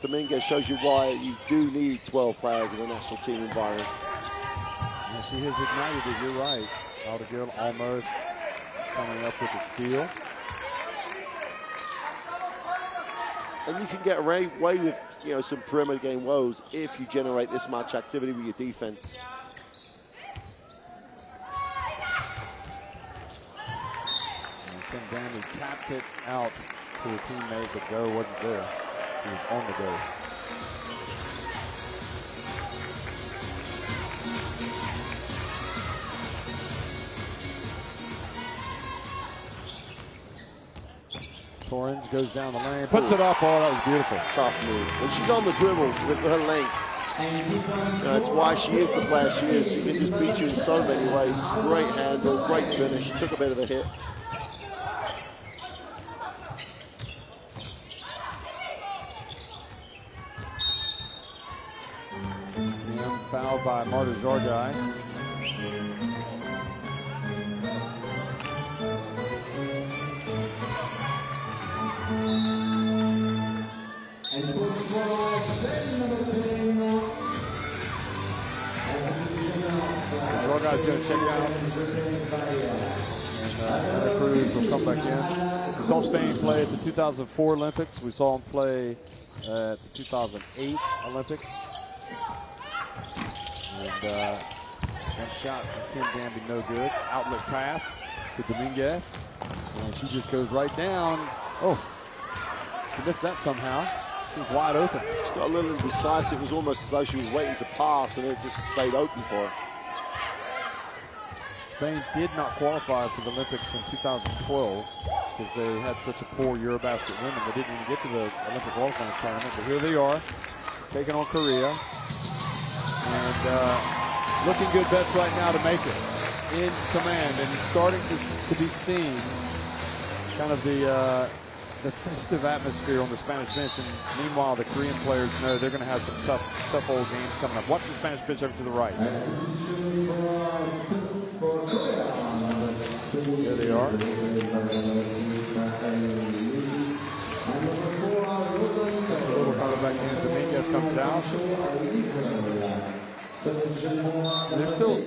Dominguez shows you why you do need 12 players in a national team environment. And she has ignited it, you're right. Aldergill almost coming up with a steal. And you can get away with, you know, some perimeter game woes if you generate this much activity with your defense. And Kim Danby tapped it out to a teammate, but Go wasn't there. He was on the go. Torrens goes down the lane, puts it up. Oh, that was beautiful. Tough move. When she's on the dribble with her length, that's why she is the player she is. She can just beat you in so many ways. Great handle, great finish. Took a bit of a hit. Kim fouled by Marta Zorgai. Zorgai's going to check out. And Cruz will come back in. We saw Spain play at the 2004 Olympics. We saw him play at the 2008 Olympics. And jump shot from Kim Danby, no good. Outlet pass to Dominguez. And she just goes right down. Oh, she missed that somehow. She was wide open. She's got a little indecisive. It was almost as though she was waiting to pass and it just stayed open for her. Spain did not qualify for the Olympics in 2012 because they had such a poor Eurobasket women. They didn't even get to the Olympic qualifying tournament, but here they are, taking on Korea. And looking good bets right now to make it. In command and starting to be seen kind of the festive atmosphere on the Spanish bench. And meanwhile, the Korean players know they're going to have some tough old games coming up. Watch the Spanish bench over to the right. There they are. That's a little power back in. Dominguez comes out.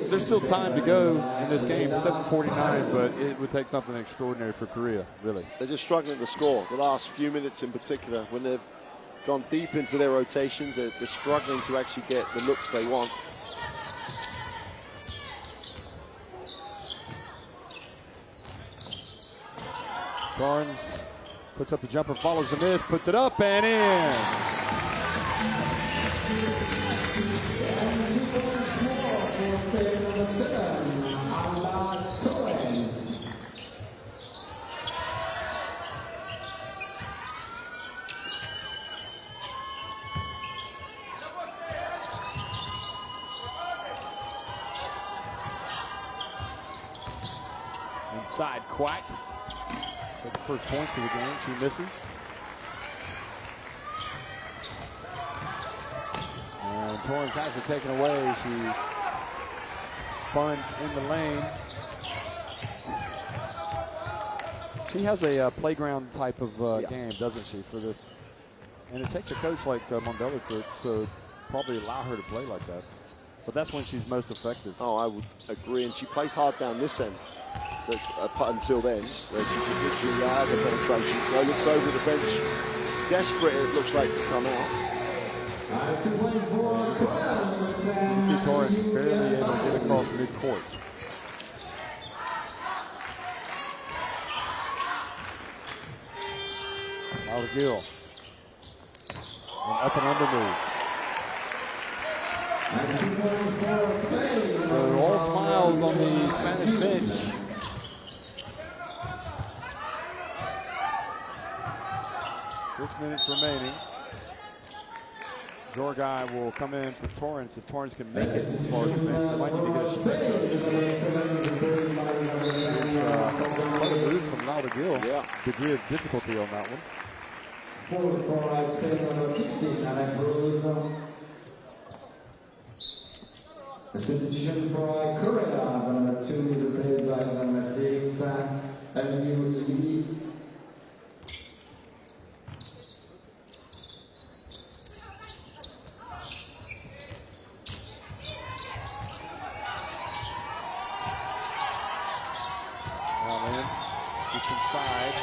There's still time to go in this game, 7:49, but it would take something extraordinary for Korea, really. They're just struggling to score. The last few minutes in particular, when they've gone deep into their rotations, they're struggling to actually get the looks they want. Barnes puts up the jumper, follows the miss, puts it up and in. Inside Quack. So the first points of the game, she misses. And Torrens has it taken away. She spun in the lane. She has a playground type of Yeah. game, doesn't she, for this? And it takes a coach like Mondella to probably allow her to play like that. But that's when she's most effective. Oh, I would agree. And she plays hard down this end. So it's until then, where she just literally the penetration. Now looks over the bench. Desperate, it looks like, to come out. You see Torrance barely able to get across mid-court. Gill. An up and under move. So all smiles on the Spanish bench. Six minutes remaining. Jorgai will come in for Torrance. If Torrance can make it as far as the bench, they might need to get a stretcher. Quite a move from Gill. Yeah. Degree of difficulty on that one. For Spain, number 15, Anna Cruz. The substitution for Korea, number 2 is replaced by number 6, Liu Li. Gets inside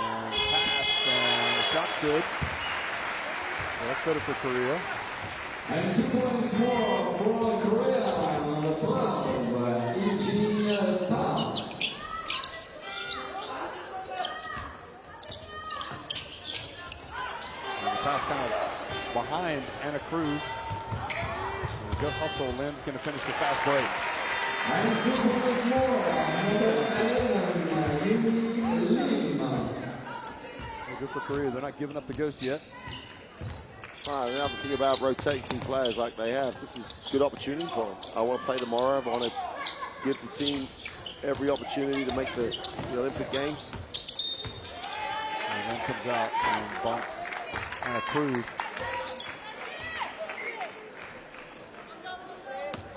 and pass and shot's good. Well, that's better for Korea. And 2 points more for Korea, number 12, Ijin Tam. And the pass kind of behind Anna Cruz. And a good hustle. Lim's going to finish the fast break. And 2 points more, number 10, Lim. Good for Korea. They're not giving up the ghost yet. All right, another thing about rotating players like they have, this is a good opportunity for them. I want to play tomorrow. I want to give the team every opportunity to make the Olympic Games. And then comes out and bumps Anna Cruz.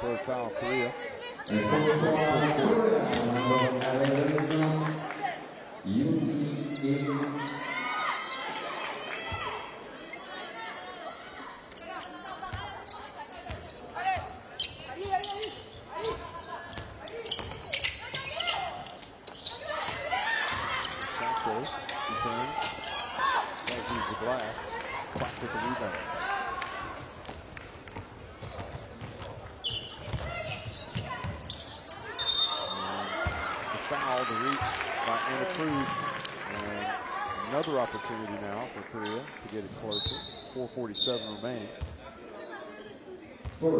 Third foul, Korea. And 4 for Korea, number 11, Lim. Returns. Does use the glass. Back with the rebound. And the foul, the reach by Anna Cruz. And another opportunity now for Korea to get it closer. 4:47 remaining. For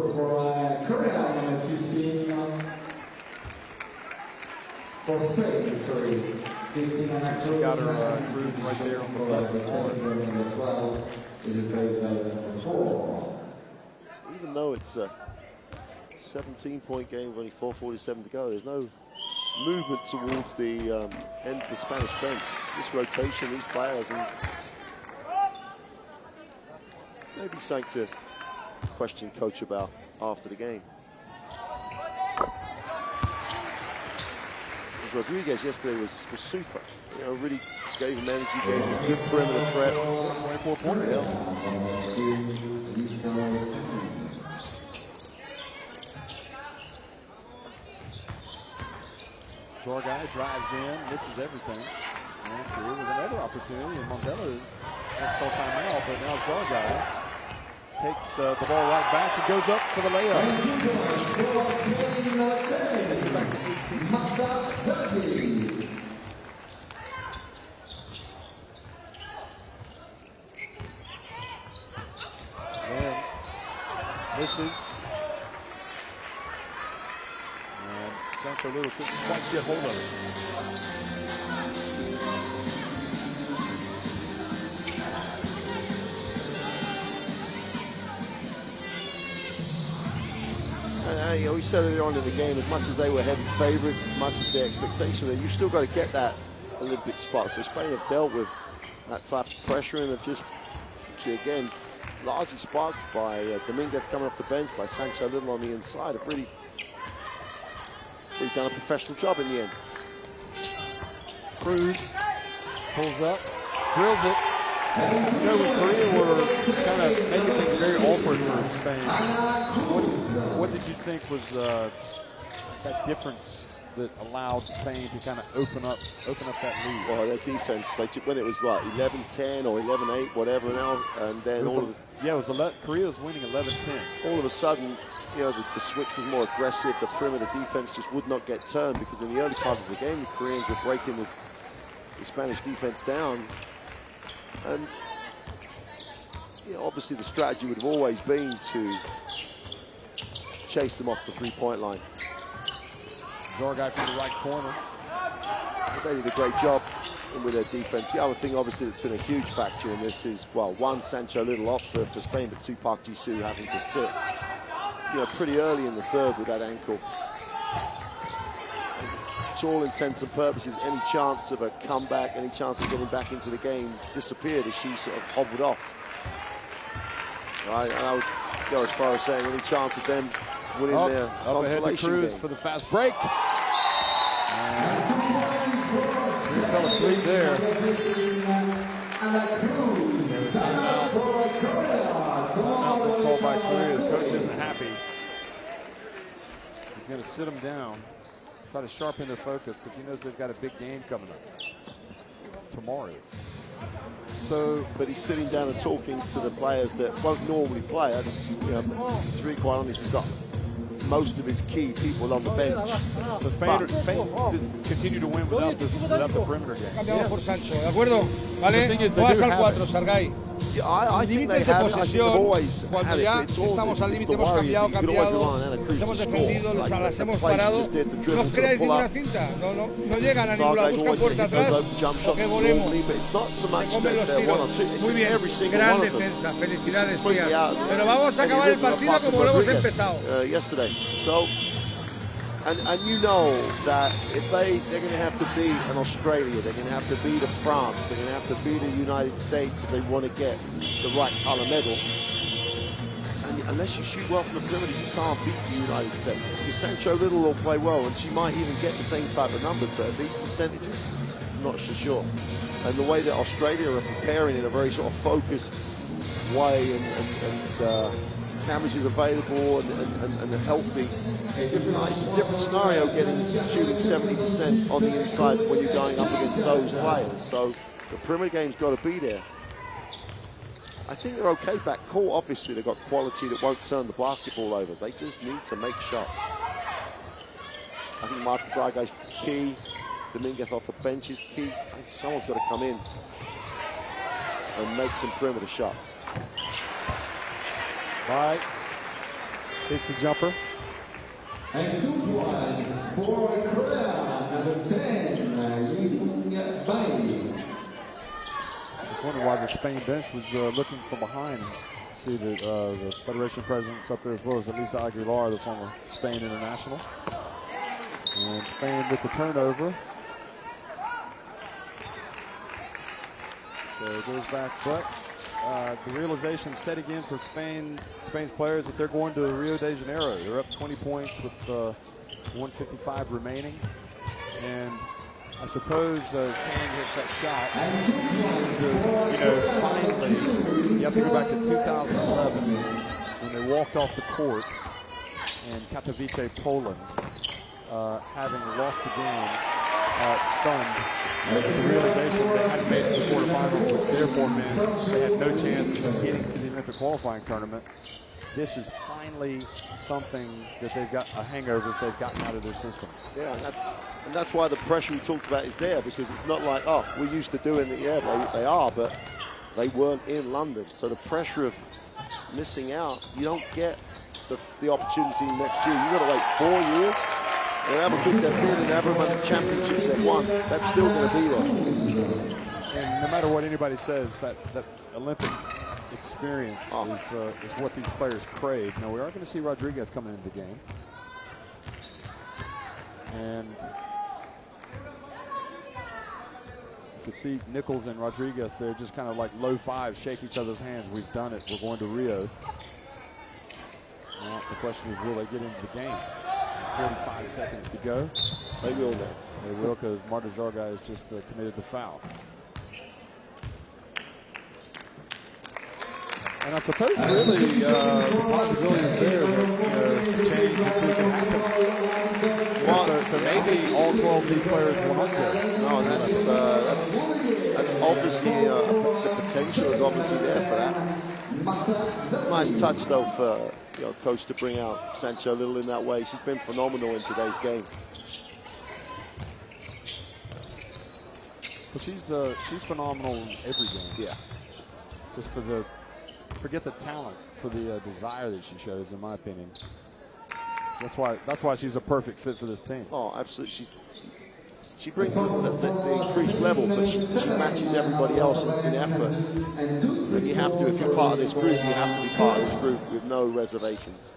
Korea, number 15. For Spain, sorry. 15 Anna Cruz. She got her Cruz right there on the left. Number 12 is replaced by number 4. Even though it's a 17-point game with only 4:47 to go, there's no movement towards the end of the Spanish bench. It's this rotation, these players, and maybe something to question coach about after the game. Rodriguez yesterday was super. Really gave him energy, gave him a good perimeter threat. 24 points. Yeah. Jorgai drives in, misses everything. And Korea with another opportunity, and Mondella has to call timeout, but now Jorgai takes the ball right back and goes up for the layup. Takes it back to 18. Then misses. And Sancho Little couldn't quite get hold of it. We said earlier on in the game, as much as they were heavy favourites, as much as their expectation, you've still got to get that Olympic spot. So Spain have dealt with that type of pressure and have just, again, largely sparked by Dominguez coming off the bench, by Sancho Little on the inside, have really done a professional job in the end. Cruz pulls up, drills it. You know, with Korea were kind of making things very awkward for Spain. What did you think was that difference that allowed Spain to kind of open up that lead? Well, their defense, when it was like 11-10 or 11-8, whatever now, and then Korea was winning 11-10. All of a sudden, you know, the switch was more aggressive. The perimeter defense just would not get turned because in the early part of the game, the Koreans were breaking the Spanish defense down. And you know, obviously the strategy would have always been to chase them off the three-point line. Zorgai from the right corner. But they did a great job with their defense. The other thing, obviously, that's been a huge factor in this is, well, one, Sancho Little off for Spain, but two, Park Ji-soo having to sit, you know, pretty early in the third with that ankle. To all intents and purposes, any chance of a comeback, any chance of getting back into the game disappeared as she sort of hobbled off. Right, and I would go as far as saying any chance of them winning their consolation Cruz game. for the fast break. He fell asleep there. Timeout called by Korea. The coach isn't happy. He's going to sit them down, try to sharpen their focus because he knows they've got a big game coming up tomorrow. So, but he's sitting down and talking to the players that won't normally play. That's, you know, to be quite honest, he's got most of his key people on the bench. So Spain just continue to win without the perimeter game. Cambiamos por Sancho, ¿de acuerdo? ¿Vale? Vas al 4, Sargai. Yeah, I think they have, I think they've always had it. It's all estamos al it's límite, the hemos Warriors. You could always rely on Anna Cruz hemos to score. defendido, Like las the hemos plays parado. just did, the No dribble os to the creáis pull ninguna up. cinta, no llegan a ningún lado, Guys buscan always puerta getting those atrás, open jump o shots que normally, volemos. but it's not so much Se comen los that they're one or tiros. two. It's Muy in bien, every single gran one of them. defensa, It's felicidades, completely tías. out. Pero vamos a And acabar he el ripped them partido apart como with lo hemos Rodriguez, empezado. yesterday. So, and you know that if they're going to have to beat an Australia, they're going to have to beat a France, they're going to have to beat the United States if they want to get the right color medal. And unless you shoot well from the perimeter, you can't beat the United States. Because Sancho Little will play well, and she might even get the same type of numbers, but at these percentages, I'm not so sure. And the way that Australia are preparing in a very sort of focused way, and cameras is available and healthy. It's a different scenario shooting 70% on the inside when you're going up against those players. So the perimeter game's got to be there. I think they're okay back court. Obviously, they've got quality that won't turn the basketball over. They just need to make shots. I think Marta Zagai's key. Dominguez off the bench is key. I think someone's got to come in and make some perimeter shots. Right. It's the jumper. And 2 points for Korea, number 10, Ying Bai. I was wondering why the Spain bench was looking from behind. See the Federation president's up there, as well as Elisa Aguilar, the former Spain international. And Spain with the turnover. So it goes back, but the realization set again for Spain's players that they're going to Rio de Janeiro. They're up 20 points with 1:55 remaining. And I suppose as Kane hits that shot, finally, you have to go back to 2011 when they walked off the court in Katowice, Poland, having lost the game, stunned. The realization they hadn't made it to the quarterfinals, which therefore meant they had no chance of getting to the Olympic qualifying tournament. This is finally something that they've got, a hangover that they've gotten out of their system. Yeah, and that's why the pressure we talked about is there, because it's not like, oh, we're used to doing it. Yeah, they are, but they weren't in London. So the pressure of missing out, you don't get the opportunity next year. You've got to wait 4 years. They haven't put their bid in every amount of championships they've won. That's still going to be there. And no matter what anybody says, that Olympic experience is what these players crave. Now, we are going to see Rodriguez coming into the game. And you can see Nichols and Rodriguez, they're just kind of like low fives, shake each other's hands. We've done it. We're going to Rio. Now, the question is, will they get into the game? 45 seconds to go. They will now. They will, because Marta Zarga has just committed the foul. And I suppose really the possibility is there that change and things can happen. So maybe all 12 of these players will not go. No, that's obviously the potential is obviously there for that. Nice touch though for coach to bring out Sancho Little in that way. She's been phenomenal in today's game. Well, she's phenomenal in every game. Yeah. Just forget the talent, for the desire that she shows, in my opinion. That's why she's a perfect fit for this team. Oh, absolutely. She brings the increased level, but she matches everybody else in effort. And you have to, if you're part of this group, you have to be part of this group with no reservations.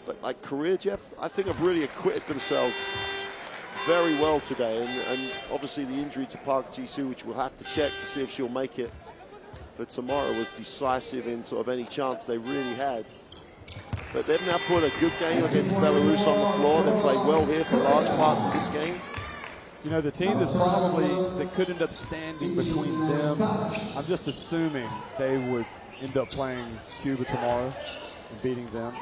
But like career, Jeff, I think have really acquitted themselves very well today. And obviously the injury to Park Ji-soo, which we'll have to check to see if she'll make it for tomorrow, was decisive in sort of any chance they really had. But they've now put a good game against Belarus on the floor. They played well here for large parts of this game. You know, the team that could end up standing between them, I'm just assuming they would end up playing Cuba tomorrow and beating them.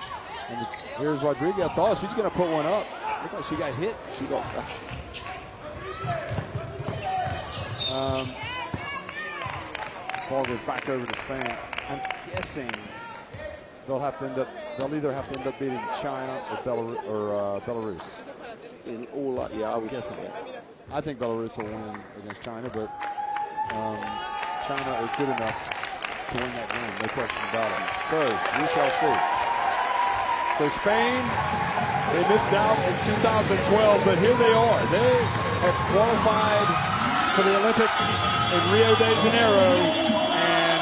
And here's Rodriguez. I thought she's going to put one up. Looked like she got hit. She got fouled. Ball goes back over to Spain. I'm guessing they'll either have to end up beating China or Belarus. In all that, yeah, I would guess that. I think Belarus will win against China, but China are good enough to win that game, no question about it. So we shall see. So Spain, they missed out in 2012, but here they are. They have qualified for the Olympics in Rio de Janeiro.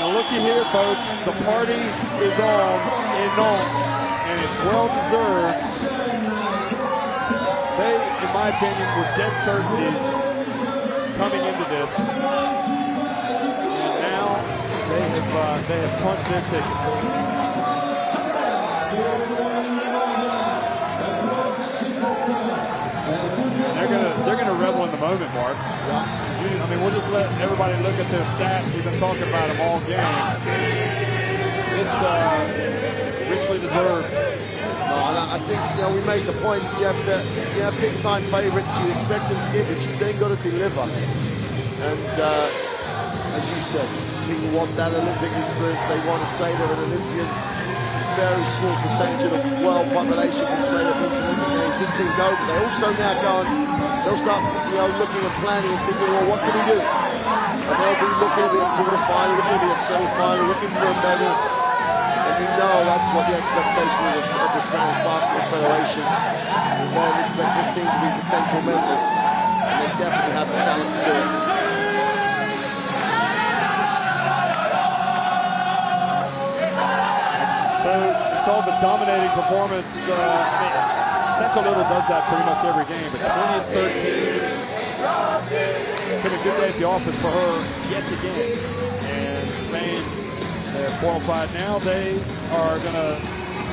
Looky here, folks, the party is on in Nantes, and it's well-deserved. They, in my opinion, were dead certainties coming into this, and now they have punched their ticket. They're gonna revel in the moment, Mark. Yeah. I mean, we'll just let everybody look at their stats. We've been talking about them all game. It's richly deserved. No, and I think we made the point, Jeff, that big-time favourites, you expect them to give, but you've then got to deliver. And as you said, people want that Olympic experience. They want to say they're an Olympian. Very small percentage of the world population can say they've been to Olympic Games. This team know, but they also now go and they'll start looking and planning and thinking, well, what can we do? And they'll be looking at a quarter-final, looking at a semi-final, looking for a medal. And that's what the expectation is of the Spanish Basketball Federation. And then expect this team to be potential medalists. And they definitely have the talent to do it. So you saw the dominating performance. Central Little does that pretty much every game, but 2013, it's been a good day at the office for her yet again. And Spain, they're qualified now. They are going to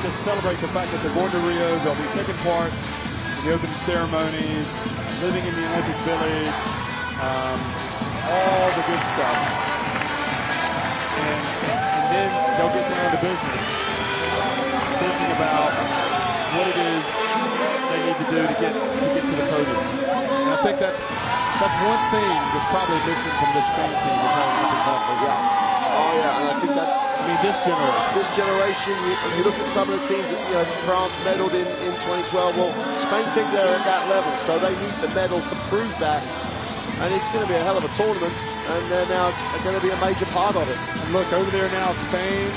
just celebrate the fact that they're going to Rio. They'll be taking part in the opening ceremonies, living in the Olympic Village, all the good stuff. And then they'll get down to business, thinking about what it is they need to do to get to the podium. And I think that's one thing that's probably missing from this Spain team is how they can Yeah. Oh yeah, and I think that's. I mean, this generation. This generation, you look at some of the teams that France medaled in 2012. Well, Spain think they're at that level, so they need the medal to prove that. And it's going to be a hell of a tournament, and they're now going to be a major part of it. And look, over there now, Spain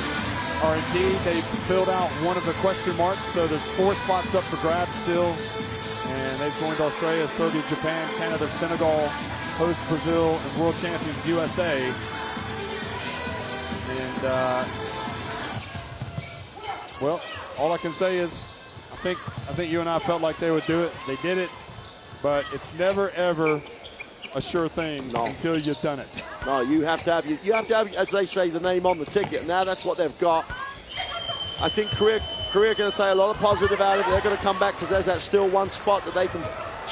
are indeed, they've filled out one of the question marks, so there's 4 spots up for grabs still. And they've joined Australia, Serbia, Japan, Canada, Senegal, host Brazil, and world champions USA. And, well, all I can say is I think you and I felt like they would do it. They did it, but it's never, ever a sure thing until you've done it. No, you have to have, as they say, the name on the ticket. Now that's what they've got. I think career Korea are going to take a lot of positive out of it. They're going to come back because there's that still one spot that they can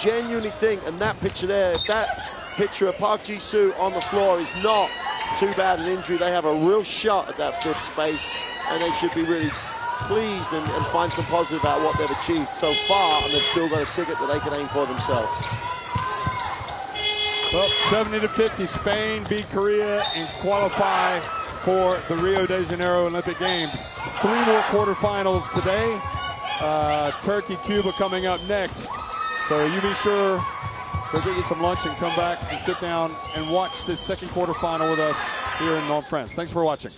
genuinely think. And that picture there, if that picture of Park Ji-soo on the floor is not too bad an injury, they have a real shot at that 5th space, and they should be really pleased and find some positive about what they've achieved so far, and they've still got a ticket that they can aim for themselves. Well, 70-50, Spain beat Korea and qualify for the Rio de Janeiro Olympic Games. 3 more quarterfinals today. Turkey, Cuba coming up next. So you be sure to get you some lunch and come back and sit down and watch this second quarterfinal with us here in On France. Thanks for watching.